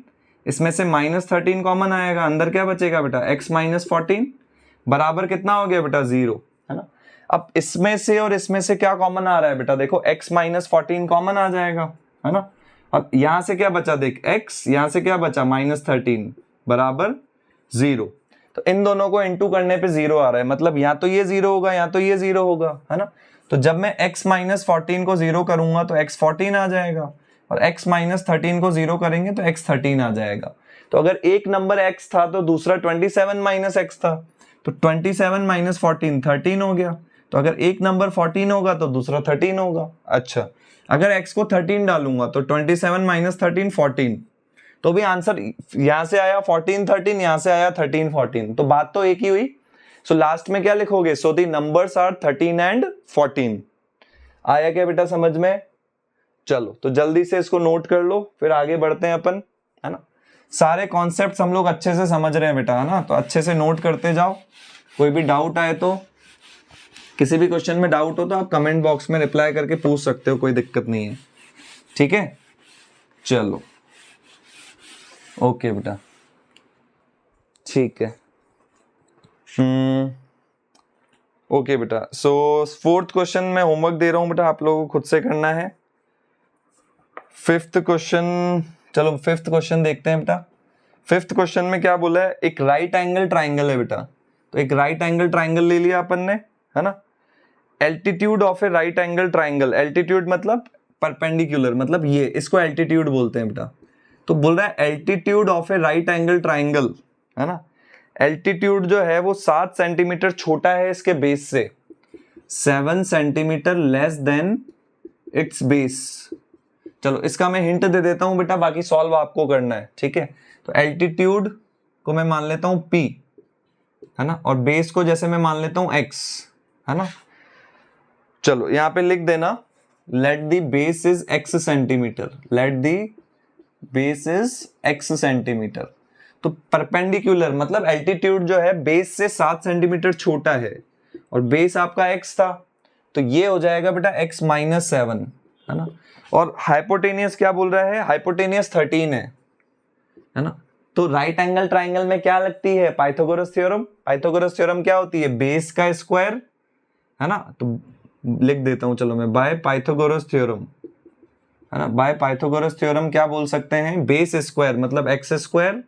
इसमें से माइनस 13 कॉमन आएगा, अंदर क्या बचेगा बेटा, x माइनस 14 बराबर कितना हो गया बेटा, 0, है ना। अब इसमें से और इसमें से क्या कॉमन आ रहा है बेटा, देखो x माइनस 14 कॉमन आ जाएगा, है ना। अब यहां से क्या बचा, देख x, यहां से क्या बचा, माइनस 13 बराबर 0। तो इन दोनों को इनटू करने पे 0 आ रहा है, मतलब या तो ये 0 होगा या तो ये 0 होगा, है ना। तो जब मैं x माइनस 14 को 0 करूंगा तो x 14 आ जाएगा, और x माइनस 13 को 0 करेंगे तो x 13 आ जाएगा। तो अगर एक नंबर x था तो दूसरा 27 माइनस x था, तो 27 माइनस 14 13 हो गया। तो अगर एक नंबर 14 होगा तो दूसरा 13 होगा। अच्छा, अगर x को 13 डालूंगा तो 27 माइनस 13 14, तो भी आंसर यहां से आया 14 13, यहां से आया 13 14, तो बात तो एक ही हुई। सो लास्ट में क्या लिखोगे, सो दी नंबर्स आर 13 एंड 14। आया क्या बेटा समझ में? चलो तो जल्दी से इसको नोट कर लो, फिर आगे बढ़ते हैं अपन, है ना। सारे कॉन्सेप्ट्स हम लोग अच्छे से समझ रहे हैं बेटा, है ना, तो अच्छे से नोट करते जाओ। कोई भी डाउट आए तो, किसी भी क्वेश्चन में डाउट हो तो आप कमेंट बॉक्स में रिप्लाई करके पूछ सकते हो, कोई दिक्कत नहीं है, ठीक है। चलो ओके बेटा, ठीक है। ओके बेटा, सो फोर्थ क्वेश्चन मैं होमवर्क दे रहा हूं बेटा, आप लोगों को खुद से करना है। फिफ्थ क्वेश्चन, चलो फिफ्थ क्वेश्चन देखते हैं बेटा। फिफ्थ क्वेश्चन में क्या बोला है, एक राइट एंगल ट्राइंगल है बेटा। तो एक राइट एंगल ट्राइंगल ले लिया अपन ने, है ना। Altitude of A right angle triangle, altitude मतलब परपेंडिकुलर, मतलब ये, इसको एल्टीट्यूड बोलते हैं बेटा। तो बोल रहा है altitude of A right angle triangle, है ना। एल्टीट्यूड जो है वो 7 सेंटीमीटर छोटा है इसके बेस से, 7 centimetre less than it's base. चलो इसका मैं हिंट दे देता हूं बेटा, बाकी सॉल्व आपको करना है, ठीक है। तो एल्टीट्यूड को मैं मान लेता हूं P, है ना, और बेस को जैसे मैं मान लेता हूं X, है ना। चलो यहां पे लिख देना, let the base is X centimetre, let the base is X centimetre. तो परपेंडिकुलर मतलब एल्टीट्यूड जो है बेस से 7 सेंटीमीटर छोटा है, और बेस आपका x था, तो ये हो जाएगा बेटा x माइनस 7, है ना। और हाइपोटेनियस क्या बोल रहा है, हाइपोटेनियस 13 है ना। तो राइट एंगल ट्राइंगल में क्या लगती है, पाइथागोरस थ्योरम। पाइथागोरस थ्योरम क्या होती है, बेस का स्क्वायर, है ना। तो लिख देता हूं चलो मैं, बाय पाइथागोरस थ्योरम, है ना। बाय पाइथागोरस थ्योरम क्या बोल सकते हैं, बेस स्क्वायर मतलब x square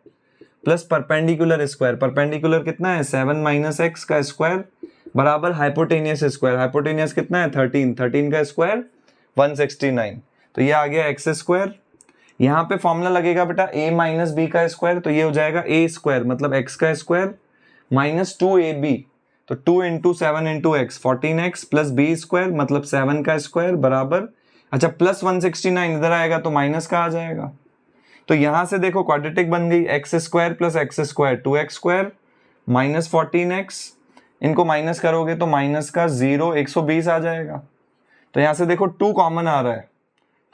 plus perpendicular square, perpendicular कितना है 7 माइनस एक्स का स्क्वायर बराबर हाइपोटेनियस स्क्वायर, हाइपोटेनियस कितना है 13, 13 का स्क्वायर 169। तो ये आ गया एक्स स्क्वायर। यहाँ पे फॉर्मूला लगेगा बेटा a माइनस बी का स्क्वायर, तो ये हो जाएगा a स्क्वायर मतलब x का स्क्वायर माइनस 2ab, तो 2 into 7 into x 14x plus b square मतलब 7 का स्क्वायर बराबर, अच्छा प्लस 169 इधर आएगा तो माइनस का आ जाएगा। तो यहां से देखो क्वाड्रेटिक बन गई, x square plus x square 2x square minus 14x, इनको माइनस करोगे तो माइनस का 0 120 आ जाएगा। तो यहां से देखो 2 कॉमन आ रहा है,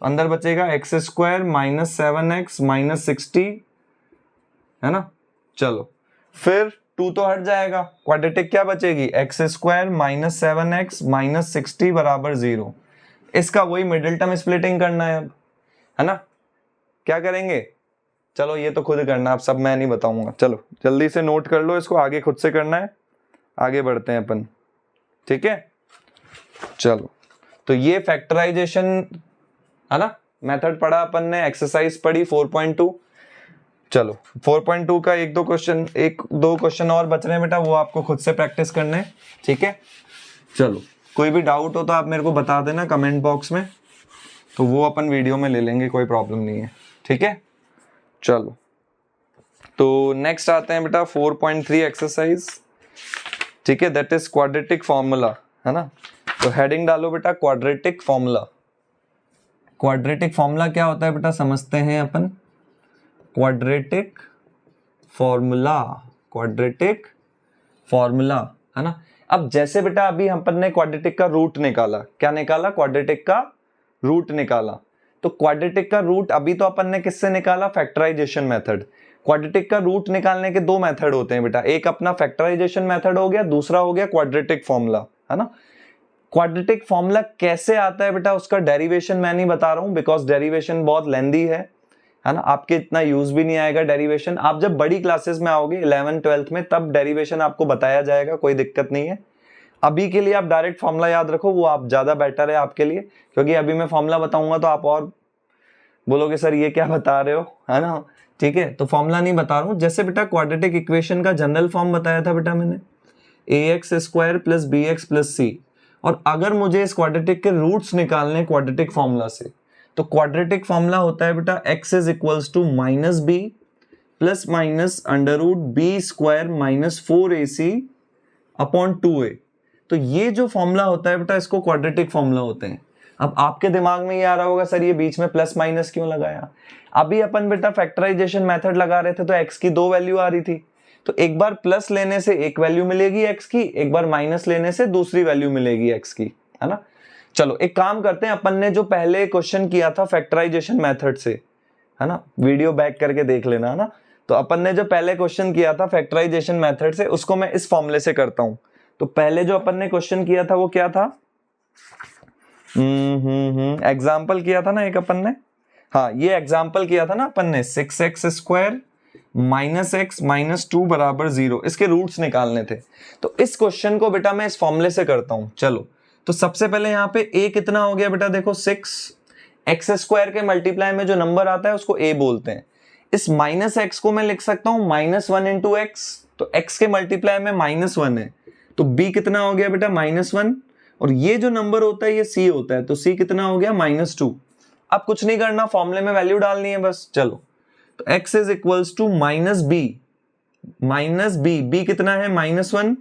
तो अंदर बचेगा x square minus 7x minus 60, है ना। चलो फिर 2 तो हट जाएगा, क्वाड्रेटिक क्या बचेगी, x square minus 7x minus 60 बराबर 0। इसका वही मिडिल टर्म स्प्लिटिंग करना है अब, है ना। क्या करेंगे, चलो ये तो खुद करना, आप सब मैं नहीं बताऊंगा। चलो जल्दी से नोट कर लो इसको, आगे खुद से करना है, आगे बढ़ते हैं अपन, ठीक है। चलो तो ये फैक्टराइजेशन, है ना, मेथड पढ़ा अपन ने, एक्सरसाइज पढ़ी 4.2। चलो 4.2 का एक दो क्वेश्चन और बच रहे हैं बेटा, वो आपको खुद से प्रैक्टिस करने हैं, ठीक है। चलो कोई भी डाउट हो तो आप मेरे को बता देना कमेंट बॉक्स में, तो वो अपन वीडियो में ले लेंगे, कोई प्रॉब्लम नहीं है, ठीक है। चलो तो नेक्स्ट आते हैं बेटा 4.3 एक्सरसाइज, ठीक है, दैट इज क्वाड्रेटिक फॉर्मूला, है ना। तो हेडिंग डालो बेटा क्वाड्रेटिक फॉर्मूला। क्वाड्रेटिक फॉर्मूला क्या होता है बेटा, समझते हैं अपन। क्वाड्रेटिक फॉर्मूला, क्वाड्रेटिक फॉर्मूला, है ना। अब जैसे बेटा अभी अपन ने क्वाड्रेटिक का रूट निकाला, क्या निकाला, क्वाड्रेटिक का रूट निकाला। तो क्वाड्रेटिक का रूट अभी तो अपन ने किससे निकाला, फैक्टराइजेशन मेथड। क्वाड्रेटिक का रूट निकालने के दो मेथड होते हैं बेटा, एक अपना फैक्टराइजेशन मेथड हो गया, दूसरा हो गया क्वाड्रेटिक फॉर्मूला, है ना। क्वाड्रेटिक फॉर्मूला कैसे आता है बेटा, उसका डेरिवेशन मैं नहीं बता रहा हूं, बिकॉज डेरिवेशन बहुत लेंदी है ना, आपके इतना यूज भी नहीं आएगा डेरिवेशन। आप जब बड़ी क्लासेस में आओगे 11th 12th में, तब डेरिवेशन आपको बताया जाएगा, कोई दिक्कत नहीं है। अभी के लिए आप डायरेक्ट फॉर्मूला याद रखो, वो आप ज्यादा बेटर है आपके लिए, क्योंकि अभी मैं फॉर्मूला बताऊंगा तो आप और बोलोगे सर ये क्या बता रहे हो, है ना। ठीक है, तो फॉर्मूला नहीं बता रहा हूं। जैसे बेटा क्वाड्रेटिक इक्वेशन का जनरल फॉर्म बताया था बेटा मैंने, ax square plus bx plus c, और अगर मुझे इस क्वाड्रेटिक के रूट्स निकालने क्वाड्रेटिक फॉर्मूला से, तो क्वाड्रेटिक फॉर्मूला होता है बेटा x is equals to minus b plus minus under root b square minus 4ac upon 2a। तो ये जो फॉर्मूला होता है बेटा, इसको क्वाड्रेटिक फॉर्मूला होते हैं। अब आपके दिमाग में ये आ रहा होगा सर ये बीच में प्लस माइनस क्यों लगाया। अभी अपन बेटा फैक्टराइजेशन मेथड लगा रहे थे तो x की दो वैल्यू आ रही थी, तो एक बार प्लस लेने से एक वैल्यू मिलेगी x की, एक बार माइनस लेने से दूसरी वैल्यू मिलेगी x की, है ना। चलो एक काम करते हैं, अपन ने जो पहले क्वेश्चन किया था फैक्टराइजेशन मेथड से, है ना, वीडियो बैक करके देख लेना, है ना। तो अपन ने जो पहले क्वेश्चन किया था फैक्टराइजेशन मेथड से, उसको मैं इस फॉर्मूले से करता हूं। तो पहले जो अपन ने क्वेश्चन किया था वो क्या था, एग्जाम्पल किया था ना एक अपन ने, हाँ ये एग्जाम्पल किया था ना अपन ने, 6x square minus x minus 2 बराबर 0, इसके रूट्स निकालने थे। तो इस क्वेश्चन को बेटा मैं इस फॉर्मूले से करता हूं। चलो तो सबसे पहले यहाँ पे a कितना हो गया बेटा, देखो 6x स्क्वायर के मल्टीप्लाई में जो नंबर आता है उसको a बोलते हैं। इस माइनस एक्स को मैं लिख सकता हूं -1 इंटू एक्स, तो x के मल्टीप्लाई में -1 है, तो b कितना हो गया बेटा -1, और ये जो नंबर होता है ये c होता है, तो c कितना हो गया -2। अब कुछ नहीं करना, फॉर्मूले में वैल्यू डालनी है बस। चलो तो x is equals to minus b कितना है -1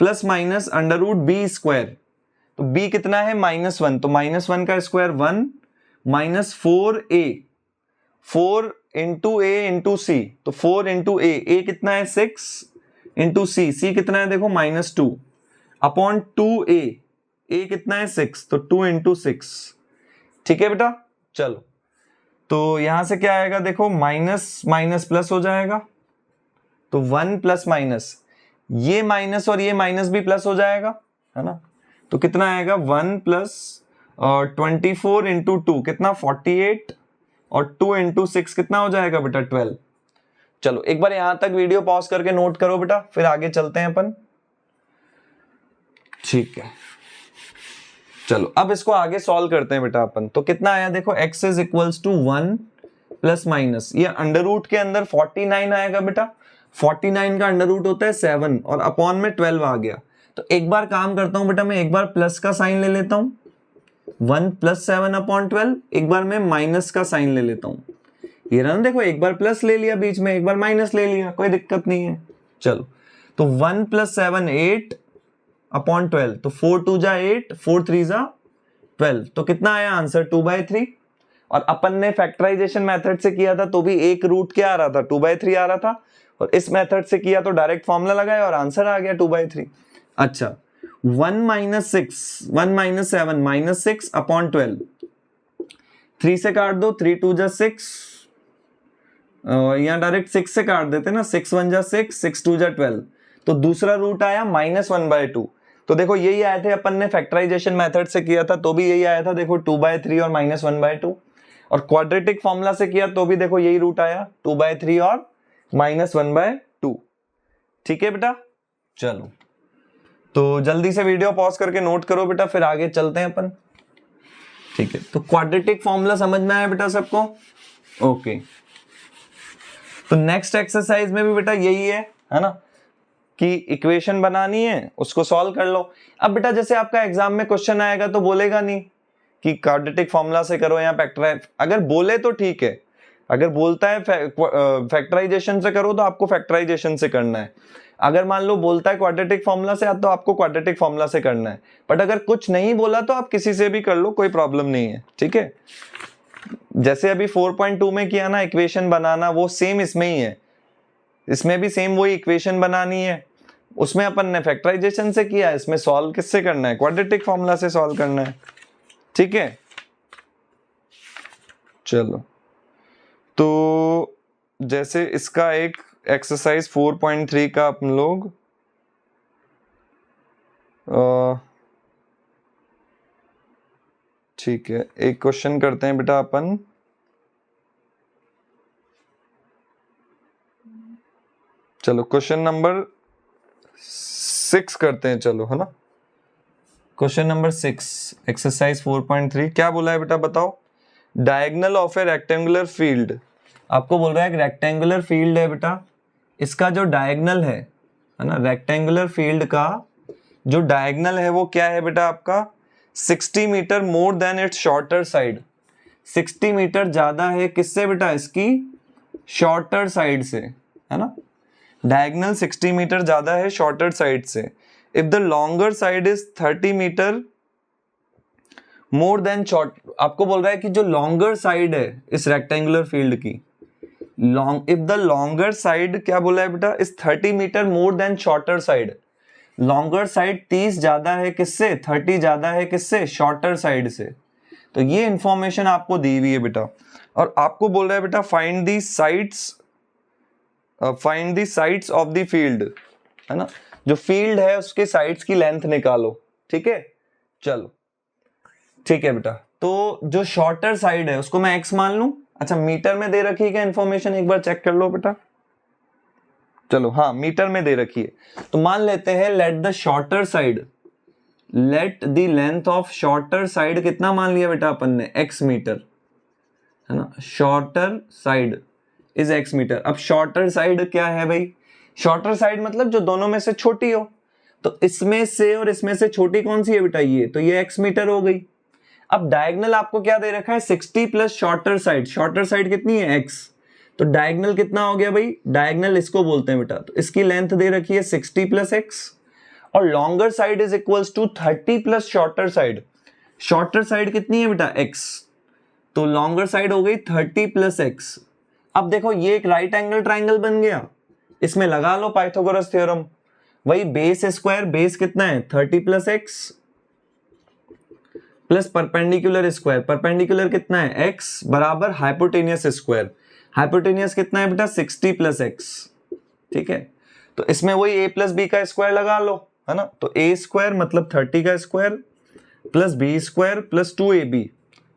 plus minus under root b square, तो b कितना है -1, तो -1 का square 1 minus 4a, 4 into a into c, तो 4 इंटू ए कितना है 6 इंटू सी कितना है देखो -2 अपॉन 2a, a कितना है 6, तो 2 इंटू 6। ठीक है बेटा, चलो तो यहां से क्या आएगा देखो, माइनस माइनस प्लस हो जाएगा, तो 1 प्लस माइनस, ये माइनस और ये माइनस भी प्लस हो जाएगा, है ना। तो कितना आएगा 1 प्लस 24 इंटू 2 कितना 48, और 2 इंटू 6 कितना हो जाएगा बेटा 12। चलो एक बार यहां तक वीडियो पॉज करके नोट करो बेटा, फिर आगे चलते हैं अपन। ठीक है, चलो अब इसको आगे सॉल्व करते हैं बेटा अपन। तो कितना आया देखो, x is equals to 1 plus minus, ये अंडर रूट के अंदर 49 आएगा बेटा, 49 का अंडर रूट होता है 7 और अपॉन में 12 आ गया। तो एक बार काम करता हूं बेटा, मैं एक बार प्लस का साइन ले लेता हूं, 1 प्लस 7 अपॉन 12, एक बार मैं माइनस का साइन ले लेता हूं। ये रहा ना देखो, एक बार प्लस ले लिया बीच में, एक बार माइनस ले लिया, कोई दिक्कत नहीं है। चलो तो 1 प्लस 7 8 अपॉन 12, तो 4 2 जा 8, 4 3 जा 12, तो कितना आया आंसर 2/3। और अपन ने फैक्टराइजेशन मेथड से किया था तो भी एक रूट क्या आ रहा था 2/3 आ रहा था, और इस मेथड से किया तो डायरेक्ट फॉर्मूला लगाया और आंसर आ गया 2/3। अच्छा 1 माइनस 7 -6 अपॉन 12, 3 से काट दो, 3 2 जा 6, यहाँ डायरेक्ट 6 से काट देते ना, 6 1 जा 6, 6 2 जा 12, तो दूसरा रूट आया -1/2। तो देखो यही आए थे, अपन ने फैक्टराइजेशन मेथड से किया था तो भी यही आया था, देखो 2/3 और -1/2, और क्वाड्रेटिक फॉर्मूला से किया तो भी देखो यही रूट आया 2/3 और -1/2। ठीक है बेटा, चलो तो जल्दी से वीडियो पॉज करके नोट करो बेटा, फिर आगे चलते हैं अपन। ठीक है, तो क्वाड्रेटिक फॉर्मूला समझ में आया बेटा सबको, ओके। तो नेक्स्ट एक्सरसाइज में भी बेटा यही है ना, कि इक्वेशन बनानी है, उसको सॉल्व कर लो। अब बेटा जैसे आपका एग्जाम में क्वेश्चन आएगा तो बोलेगा नहीं कि क्वाड्रेटिक फॉर्मूला से करो या फैक्टराइज, अगर बोले तो ठीक है, अगर बोलता है फैक्टराइजेशन से करो तो आपको फैक्टराइजेशन से करना है, अगर मान लो बोलता है क्वाड्रेटिक फॉर्मूला से तो आपको क्वाड्रेटिक फॉर्मूला से करना है, बट अगर कुछ नहीं बोला तो आप किसी से भी कर लो, कोई प्रॉब्लम नहीं है। ठीक है, जैसे अभी 4.2 में किया ना इक्वेशन बनाना, वो सेम इसमें ही है, इसमें भी सेम वही इक्वेशन बनानी है, उसमें अपन ने फैक्टराइजेशन से किया, इसमें सॉल्व किससे करना है, क्वाड्रेटिक फॉर्मूला से सॉल्व करना है। ठीक है, चलो तो जैसे इसका एक एक्सरसाइज 4.3 का अपन लोग ठीक है, एक क्वेश्चन करते हैं बेटा अपन। चलो क्वेश्चन नंबर 6 करते हैं, चलो, है ना। क्वेश्चन नंबर 6 एक्सरसाइज 4.3 क्या बोला है बेटा, बताओ। Diagonal of A rectangular field, आपको बोल रहा है एक रेक्टेंगुलर फील्ड है बेटा, इसका जो डायगोनल है ना, रेक्टेंगुलर फील्ड का जो डायगोनल है वो क्या है बेटा आपका 60 metre more than its shorter side. 60 metre ज्यादा है किससे बेटा, इसकी शॉर्टर साइड से, है ना। डायगोनल 60 मीटर ज्यादा है शॉर्टर साइड से। If the longer side is 30 metre more than short, आपको बोल रहा है कि जो लॉन्गर साइड है इस रेक्टेंगुलर फील्ड की, इफ द लॉन्गर साइड क्या बोला है बेटा, is 30 metre more than shorter side. Longer side 30 ज्यादा है किससे, 30 ज्यादा है किससे, शॉर्टर साइड से। तो ये इंफॉर्मेशन आपको दी हुई है बेटा, और आपको बोल रहा है बेटा find the sides of the field, है ना। जो फील्ड है उसके साइड्स की लेंथ निकालो, ठीक है। चलो ठीक है बेटा, तो जो शॉर्टर साइड है उसको मैं x मान लूं। अच्छा मीटर में दे रखी है क्या इंफॉर्मेशन, एक बार चेक कर लो बेटा। चलो हाँ मीटर में दे रखी है, तो मान लेते हैं let the shorter side, let the length of shorter side कितना मान लिया बेटा अपन ने, x मीटर, है ना। Shorter side is x metre. अब शॉर्टर साइड क्या है भाई, शॉर्टर साइड मतलब जो दोनों में से छोटी हो, तो इसमें से और इसमें से छोटी कौन सी है बेटा, ये, तो ये x मीटर हो गई। अब डायगोनल आपको क्या दे रखा है 60 plus shorter side, shorter side कितनी है x, तो डायगोनल कितना हो गया भाई, डायगोनल इसको बोलते हैं बेटा, तो इसकी लेंथ दे रखी है 60 प्लस x, और longer side is equals to 30 plus shorter side. Shorter side कितनी है बेटा x, तो लॉन्गर साइड हो गई 30 प्लस x। अब देखो ये एक राइट एंगल ट्राइंगल बन गया, इसमें लगा लो पाइथागोरस थ्योरम, वही बेस स्क्वायर, बेस कितना है 30 plus x plus perpendicular square, perpendicular कितना है x बराबर हाइपोटेनियस स्क्वायर, हाइपोटेनियस कितना है बेटा 60 प्लस x, ठीक है। तो इसमें वही a प्लस बी का स्क्वायर लगा लो, है ना। तो a स्क्वायर मतलब 30 का square plus b square plus 2ab,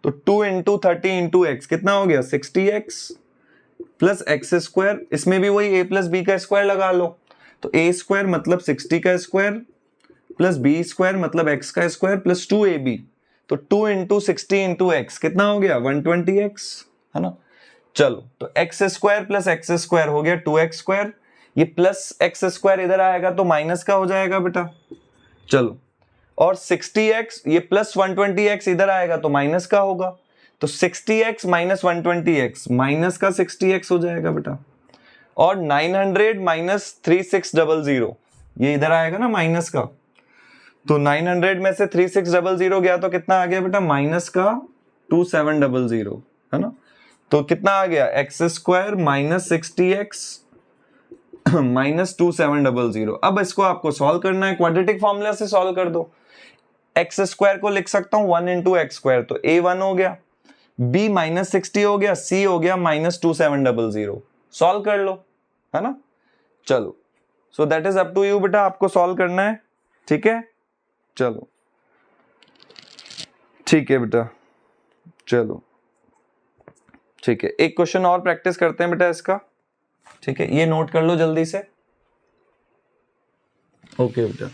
तो 2 इंटू 30 इंटू x कितना हो गया 60x प्लस x स्क्वायर, इसमें भी वही a प्लस b का स्क्वायर लगा लो, तो a स्क्वायर मतलब 60 का स्क्वायर प्लस b स्क्वायर मतलब x का स्क्वायर प्लस 2ab, तो 2 इंटू 60 इंटू x कितना हो गया 120x, है ना। चलो तो x square plus x square हो गया 2x स्क्वायर, ये प्लस x स्क्वायर इधर आएगा तो माइनस का हो जाएगा बेटा। चलो और 60x ये प्लस 120x इधर आएगा तो माइनस का होगा, तो 60x माइनस 120x माइनस का 60x हो जाएगा बेटा। और 900 माइनस 3600 ये इधर आएगा ना माइनस का, तो 900 में से 3600 गया तो कितना आ गया बेटा माइनस का 2700, है ना। तो कितना आ गया x square minus 60x minus 2700। अब इसको आपको सॉल्व करना है, क्वाड्रेटिक फॉर्मूला से सॉल्व कर दो। एक्स स्क्वायर को लिख सकता हूं 1 इंटू एक्स स्क्वायर, तो a 1 हो गया, b माइनस 60 हो गया, c हो गया माइनस 2700, सॉल्व कर लो, है ना। चलो so that is up to you बेटा, आपको सॉल्व करना है, ठीक है। चलो ठीक है बेटा, चलो ठीक है, एक क्वेश्चन और प्रैक्टिस करते हैं बेटा इसका, ठीक है। ये नोट कर लो जल्दी से, ओके बेटा।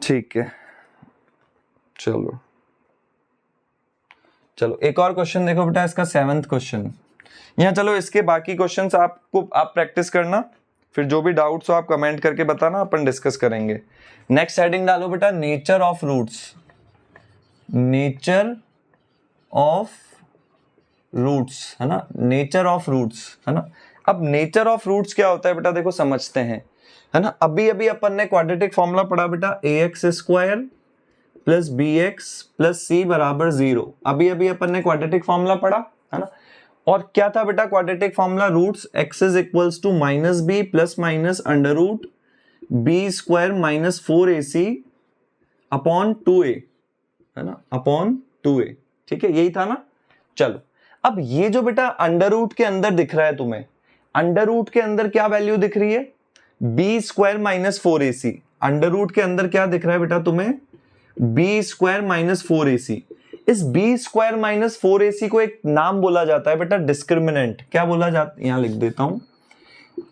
ठीक है चलो चलो एक और क्वेश्चन देखो बेटा, इसका 7th क्वेश्चन। यहाँ चलो इसके बाकी क्वेश्चंस आप प्रैक्टिस करना, फिर जो भी डाउट्स हो आप कमेंट करके बताना, अपन डिस्कस करेंगे। नेक्स्ट हेडिंग डालो बेटा nature of roots, nature of roots, है ना, नेचर ऑफ रूट्स, है ना। अब नेचर ऑफ रूट्स क्या होता है बेटा, देखो समझते हैं, है ना। अभी अभी अपन ने क्वाड्रेटिक फॉर्मूला पढ़ा बेटा ax square plus bx plus c बराबर 0, अभी अभी अपन ने क्वाड्रेटिक फॉर्मूला पढ़ा, है ना। और क्या था बेटा quadratic formula, roots x is equals to minus b plus minus under root b square minus 4ac upon 2a, है ना, अपॉन 2a, ठीक है, यही था ना। चलो अब ये जो बेटा अंडर रूट के अंदर दिख रहा है तुम्हें, अंडर रूट के अंदर क्या वैल्यू दिख रही है, b square minus 4ac। Under root के अंदर क्या दिख रहा है बेटा तुम्हें, बी स्क्वायर माइनस 4ac। इस बी स्क्वायर माइनस 4ac को एक नाम बोला जाता है बेटा डिस्क्रिमिनेंट। क्या बोला जाता है, यहां लिख देता हूं,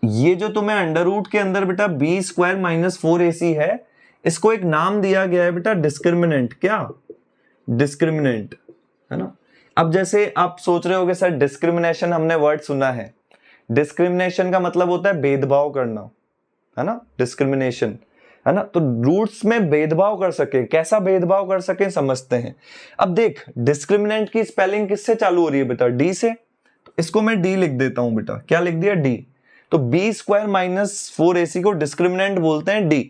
ये जो तुम्हें अंडर रूट के अंदर बेटा बी स्क्वायर माइनस 4ac है, इसको एक नाम दिया गया है बेटा डिस्क्रिमिनेंट। क्या, डिस्क्रिमिनेंट, है ना। अब जैसे आप सोच रहे होगे सर डिस्क्रिमिनेशन हमने वर्ड सुना है, डिस्क्रिमिनेशन का मतलब होता है भेदभाव करना, है ना, डिस्क्रिमिनेशन, है ना। तो रूट्स में भेदभाव कर सके, कैसा भेदभाव कर सके समझते हैं। अब देख डिस्क्रिमिनेंट की स्पेलिंग किससे चालू हो रही है बेटा, डी से। तो इसको मैं डी लिख देता हूं बेटा, क्या लिख दिया, डी। तो बी स्क्वायर माइनस 4ac को डिस्क्रिमिनेंट बोलते हैं डी।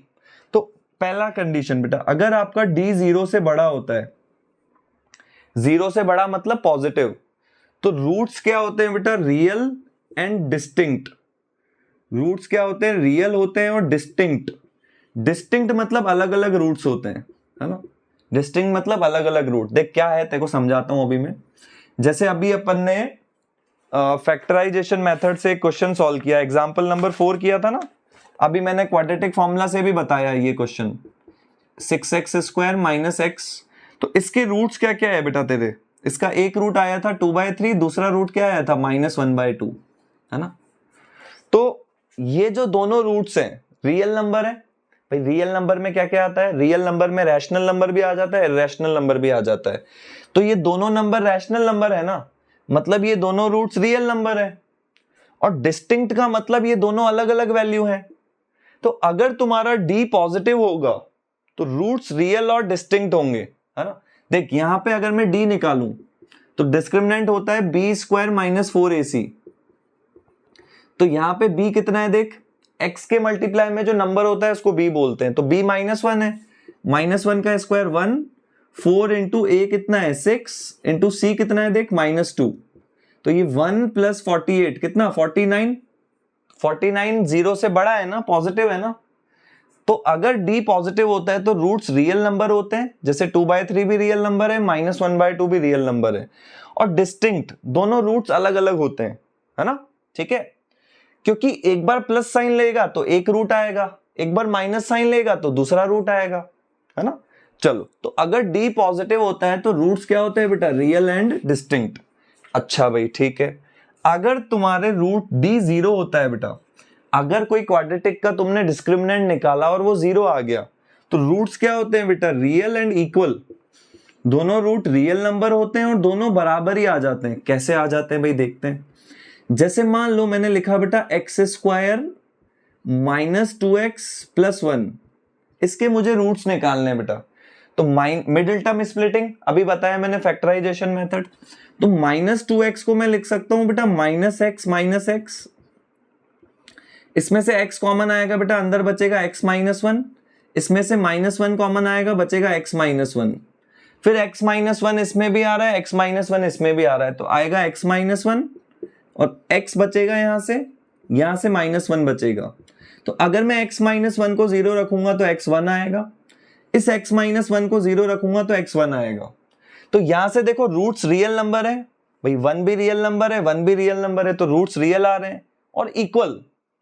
तो पहला कंडीशन बेटा, अगर आपका डी 0 से बड़ा होता है, 0 से बड़ा मतलब पॉजिटिव, तो रूट्स क्या होते हैं बेटा, रियल एंड डिस्टिंक्ट। रूट्स क्या होते हैं, रियल होते हैं और डिस्टिंक्ट। डिस्टिंक्ट मतलब अलग अलग रूट्स होते हैं, है ना। डिस्टिंक्ट मतलब अलग अलग रूट। देख क्या है, तेरे को समझाता हूं अभी मैं। जैसे अभी अपन ने फैक्टराइजेशन मेथड से एक क्वेश्चन सॉल्व किया, एग्जांपल नंबर 4 किया था ना। अभी मैंने क्वाड्रेटिक फॉर्मूला से भी बताया ये question, 6x square minus x. तो इसके रूट्स क्या क्या है बेटा तेरे, इसका एक रूट आया था 2/3, दूसरा रूट क्या आया था -1/2, है ना। तो ये जो दोनों रूट्स हैं रियल नंबर है भाई। रियल नंबर में क्या क्या आता है, रियल नंबर में रैशनल नंबर भी आ जाता है, इरेशनल नंबर भी आ जाता है। तो ये दोनों नंबर रैशनल नंबर है ना, मतलब ये दोनों रूट्स रियल नंबर है। और डिस्टिंक्ट का मतलब ये दोनों अलग अलग वैल्यू है। तो अगर तुम्हारा डी पॉजिटिव होगा तो रूट्स रियल और डिस्टिंक्ट होंगे, है ना। देख यहां पे अगर मैं डी निकालूं तो डिस्क्रिमिनेंट होता है बी स्क्वायर माइनस 4ac। तो यहां पे b कितना है, देख x के मल्टीप्लाई में जो नंबर होता है उसको b बोलते हैं। तो b -1 है, -1 का स्क्वायर 1, 4 इंटू a कितना है 6, इंटू c कितना है देख -2। तो ये 1 + 48 कितना 49। 49 0 से बड़ा है ना, पॉजिटिव है ना। तो अगर d पॉजिटिव होता है तो रूट्स रियल नंबर होते हैं, जैसे 2/3 भी रियल नंबर है, -1/2 भी रियल नंबर है। और डिस्टिंक्ट दोनों रूट्स अलग अलग होते हैं, है ना, ठीक है। क्योंकि एक बार प्लस साइन लेगा तो एक रूट आएगा, एक बार माइनस साइन लेगा तो दूसरा रूट आएगा, है ना। चलो तो अगर d पॉजिटिव होता है तो रूट्स क्या होते हैं बेटा, रियल एंड डिस्टिंक्ट। अच्छा भाई ठीक है। अगर तुम्हारे रूट d 0 होता है बेटा, अगर कोई क्वाड्रेटिक का तुमने डिस्क्रिमिनेंट निकाला और वो 0 आ गया, तो रूट्स क्या होते हैं बेटा, रियल एंड इक्वल। दोनों रूट रियल नंबर होते हैं और दोनों बराबर ही आ जाते हैं। कैसे आ जाते हैं भाई, देखते हैं। जैसे मान लो मैंने लिखा बेटा x स्क्वायर -2x + 1, इसके मुझे रूट्स निकालने हैं बेटा। तो मिडिल टर्म स्प्लिटिंग अभी बताया मैंने, फैक्टराइजेशन मेथड। तो -2x को मैं लिख सकता हूं बेटा -x, इसमें से x कॉमन आएगा बेटा, अंदर बचेगा x -1, इसमें से -1 कॉमन आएगा, बचेगा x -1। फिर x -1 इसमें भी आ रहा है, x -1 इसमें भी आ रहा है, तो आएगा x -1 और x बचेगा यहां से -1 बचेगा। तो अगर मैं x -1 को 0 रखूंगा तो x 1 आएगा, इस x -1 को 0 रखूंगा तो x 1 आएगा। तो यहां से देखो रूट्स रियल नंबर है भाई, 1 भी रियल नंबर है, 1 भी रियल नंबर है, तो रूट्स रियल आ रहे हैं और इक्वल,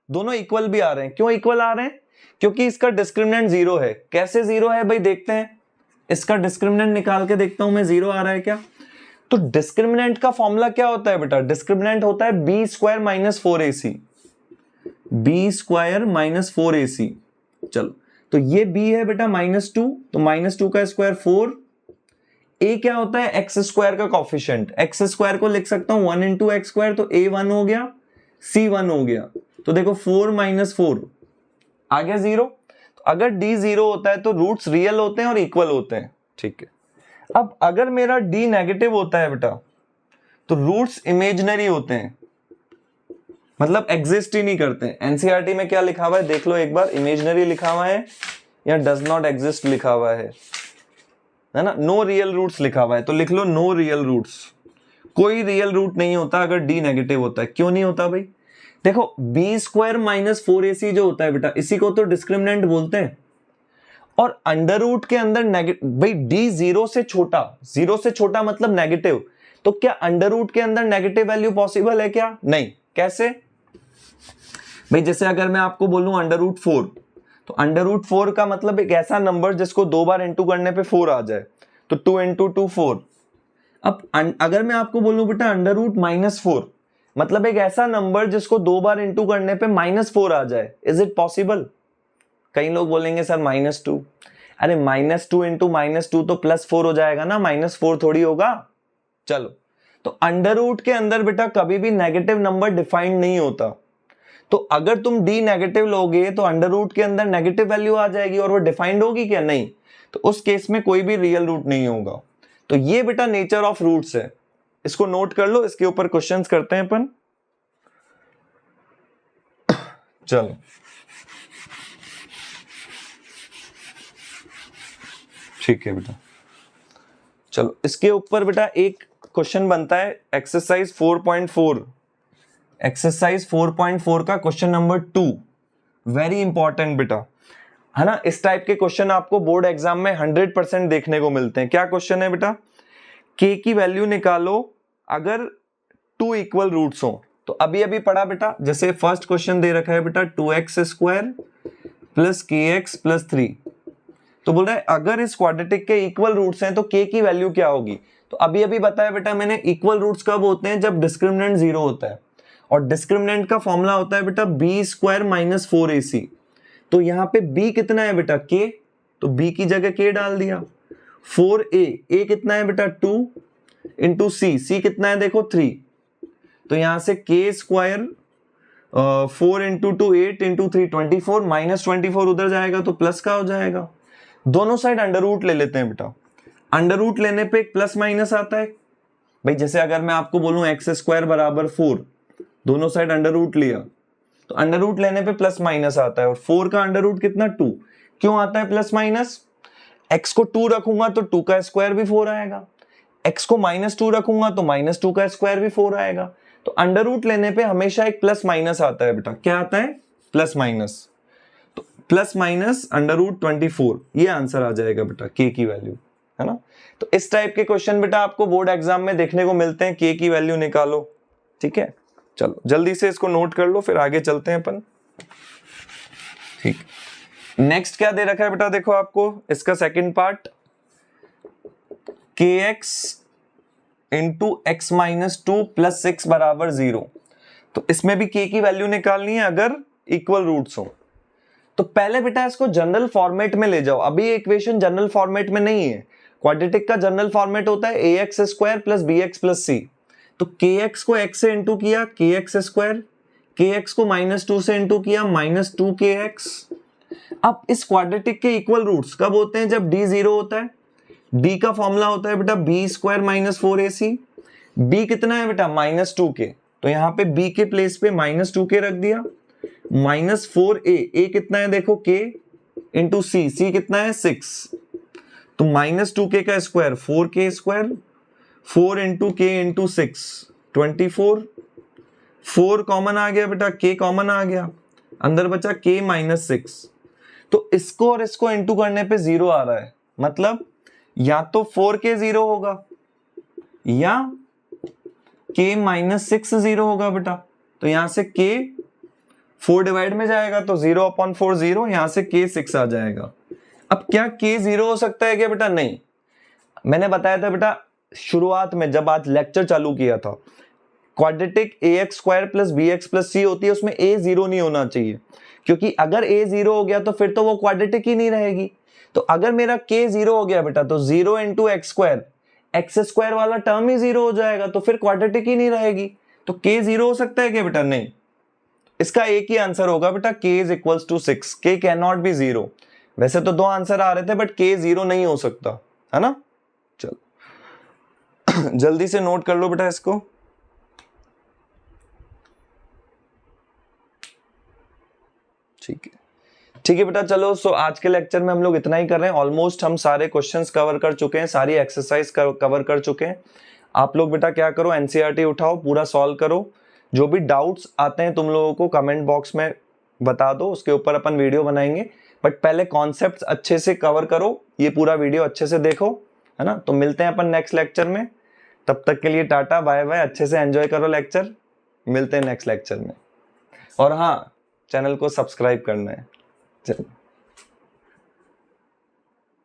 दोनों इक्वल भी आ रहे हैं। क्यों इक्वल आ रहे हैं, क्योंकि इसका डिस्क्रिमिनेंट 0 है। कैसे 0 है भाई, देखते हैं। इसका डिस्क्रिमिनेंट निकाल के देखता हूं मैं, 0 आ रहा है क्या। तो डिस्क्रिमिनेंट का फॉर्मूला क्या होता है बेटा, डिस्क्रिमिनेंट होता है b square minus 4ac, b square minus 4ac। चलो तो ये b है बेटा -2, तो -2 का स्क्वायर 4। a क्या होता है, एक्स स्क्वायर का कॉफिशिएंट। एक्स स्क्वायर को लिख सकता हूं 1 इंटू एक्स स्क्वायर, तो a 1 हो गया, c 1 हो गया। तो देखो 4 - 4 आ गया 0। तो अगर d 0 होता है तो रूट्स रियल होते हैं और इक्वल होते हैं, ठीक है। अब अगर मेरा d नेगेटिव होता है बेटा, तो रूट्स इमेजिनरी होते हैं, मतलब एग्जिस्ट ही नहीं करते। एनसीईआरटी में क्या लिखा हुआ है देख लो एक बार, इमेजिनरी लिखा हुआ है या डज नॉट एग्जिस्ट लिखा हुआ है ना। नो रियल रूट्स लिखा हुआ है, तो लिख लो नो रियल रूट्स। कोई रियल रूट नहीं होता अगर d नेगेटिव होता है। क्यों नहीं होता भाई, देखो b स्क्वायर -4ac जो होता है बेटा, इसी को तो डिस्क्रिमिनेंट बोलते हैं। और अंडर रूट के अंदर नेगेटिव, भाई डी जीरो से छोटा मतलब नेगेटिव, तो क्या अंडर रूट के अंदर नेगेटिव वैल्यू पॉसिबल है क्या? नहीं। कैसे भाई? जैसे अगर मैं आपको बोलूं अंडर रूट 4, तो अंडर रूट 4 का मतलब एक ऐसा नंबर जिसको 2 बार इंटू करने पे 4 आ जाए, तो 2 इंटू 2 4। अब अगर मैं आपको बोलूं बेटा अंडर रूट -4, मतलब एक ऐसा नंबर जिसको 2 बार इंटू करने पे -4 आ जाए, इज इट पॉसिबल? कई लोग बोलेंगे सर -2। अरे -2 इंटू -2 तो +4 हो जाएगा ना, -4 थोड़ी होगा। चलो, तो अंडर रूट के अंदर बेटा कभी भी नेगेटिव नंबर डिफाइंड नहीं होता, तो अगर तुम डी नेगेटिव लोगे तो अंडर रूट के अंदर नेगेटिव वैल्यू आ जाएगी और वो डिफाइंड होगी क्या? नहीं। तो उस केस में कोई भी रियल रूट नहीं होगा। तो ये बेटा नेचर ऑफ रूट्स है, इसको नोट कर लो, इसके ऊपर क्वेश्चंस करते हैं अपन। चलो, ठीक है बेटा, चलो इसके ऊपर बेटा एक क्वेश्चन बनता है एक्सरसाइज 4.4, एक्सरसाइज 4.4 का क्वेश्चन नंबर 2, वेरी इंपॉर्टेंट बेटा, है ना। इस टाइप के क्वेश्चन आपको बोर्ड एग्जाम में 100% देखने को मिलते हैं। क्या क्वेश्चन है बेटा? k की वैल्यू निकालो अगर 2 इक्वल रूट्स हो। तो अभी अभी पढ़ा बेटा, जैसे फर्स्ट क्वेश्चन दे रखा है बेटा 2x² प्लस kx प्लस 3, तो बोल रहा है अगर इस क्वाड्रेटिक के इक्वल रूट्स हैं तो k की वैल्यू क्या होगी। तो अभी अभी बताया बेटा मैंने, इक्वल रूट्स कब होते हैं? जब डिस्क्रिमिनेंट 0 होता है, और डिस्क्रिमिनेंट का फॉर्मूला होता है बेटा b² - 4ac। तो यहाँ पे b कितना है बेटा? k, तो b की जगह k डाल दिया। 4a कितना है बेटा? 2 इंटू c कितना है देखो 3, तो यहां से k², 4 इंटू 2 8 इंटू 3 24, -24 उधर जाएगा तो प्लस का हो जाएगा। दोनों साइड अंडर रूट ले लेते हैं बेटा, अंडर रूट लेने पे एक प्लस माइनस आता है भाई। जैसे अगर मैं आपको बोलूं x² बराबर 4, दोनों साइड अंडर रूट लिया, तो अंडर रूट लेने पे प्लस माइनस आता है, और 4 का अंडर रूट कितना? 2। क्यों आता है प्लस माइनस? x को 2 रखूंगा तो 2 का स्क्वायर भी 4 आएगा, x को -2 रखूंगा तो -2 का स्क्वायर भी 4 आएगा। तो अंडर रूट लेने पे हमेशा एक प्लस माइनस आता है बेटा। क्या आता है? Plus minus. तो प्लस माइनस अंडर रूट 24, ये आंसर आ जाएगा बेटा k की वैल्यू, है ना। तो इस टाइप के क्वेश्चन बेटा आपको बोर्ड एग्जाम में देखने को मिलते हैं, k की वैल्यू निकालो, ठीक है। चलो जल्दी से इसको नोट कर लो, फिर आगे चलते हैं अपन, ठीक। नेक्स्ट क्या दे रखा है बेटा? देखो आपको इसका second part, kx into x -2 plus 6 बराबर 0। तो इसमें भी k की वैल्यू निकालनी है अगर इक्वल रूट्स हो। तो पहले बेटा इसको जनरल फॉर्मेट में ले जाओ, अभी इक्वेशन जनरल फॉर्मेट में नहीं है। क्वाड्रेटिक का जनरल फॉर्मेट होता है ax² plus bx plus c। तो kx को x से इंटू किया kx², kx को -2 से इंटू किया -2kx। अब इस क्वाड्रेटिक के इक्वल रूट्स कब होते हैं? जब d 0 होता है। d का फॉर्मूला होता है बेटा b² - 4ac। b कितना है बेटा? -2k, तो यहाँ पे b के प्लेस पे -2k रख दिया, -4a कितना है देखो k इंटू c कितना है 6, तो -2k का square 4k², 4 into k into 6 24, 4 common आ गया बेटा, k कॉमन आ गया, अंदर बचा k -6। तो इसको और इसको इंटू करने पे 0 आ रहा है, मतलब या तो 4k 0 होगा या k -6 0 होगा बेटा। तो यहां से k 4 डिवाइड में जाएगा तो 0/4 0, यहां से k 6 आ जाएगा। अब क्या k 0 हो सकता है क्या बेटा? नहीं। मैंने बताया था बेटा शुरुआत में जब आज लेक्चर चालू किया था, quadratic ax² plus bx plus c होती है, उसमें a 0 नहीं होना चाहिए, क्योंकि अगर a 0 हो गया तो फिर तो वो क्वाड्रेटिक ही नहीं रहेगी। तो अगर मेरा k 0 हो गया बेटा तो 0 इंटू x² x² वाला टर्म ही 0 हो जाएगा, तो फिर क्वाड्रेटिक ही नहीं रहेगी। तो k 0 हो सकता है क्या बेटा? नहीं। इसका एक ही आंसर होगा बेटा, k is equals to 6, k can not be 0। वैसे तो दो आंसर आ रहे थे बट k 0 नहीं हो सकता, है ना। चलो जल्दी से नोट कर लो बेटा इसको। ठीक है बेटा, चलो सो आज के लेक्चर में हम लोग इतना ही कर रहे हैं। ऑलमोस्ट हम सारे क्वेश्चंस कवर कर चुके हैं, सारी एक्सरसाइज कवर कर चुके हैं। आप लोग बेटा क्या करो, एनसीईआरटी उठाओ, पूरा सॉल्व करो। जो भी डाउट्स आते हैं तुम लोगों को कमेंट बॉक्स में बता दो, उसके ऊपर अपन वीडियो बनाएंगे। बट पहले कॉन्सेप्ट्स अच्छे से कवर करो, ये पूरा वीडियो अच्छे से देखो, है ना। तो मिलते हैं अपन नेक्स्ट लेक्चर में, तब तक के लिए टाटा बाय बाय, अच्छे से एंजॉय करो लेक्चर, मिलते हैं नेक्स्ट लेक्चर में। और हाँ, चैनल को सब्सक्राइब करना है। चलो।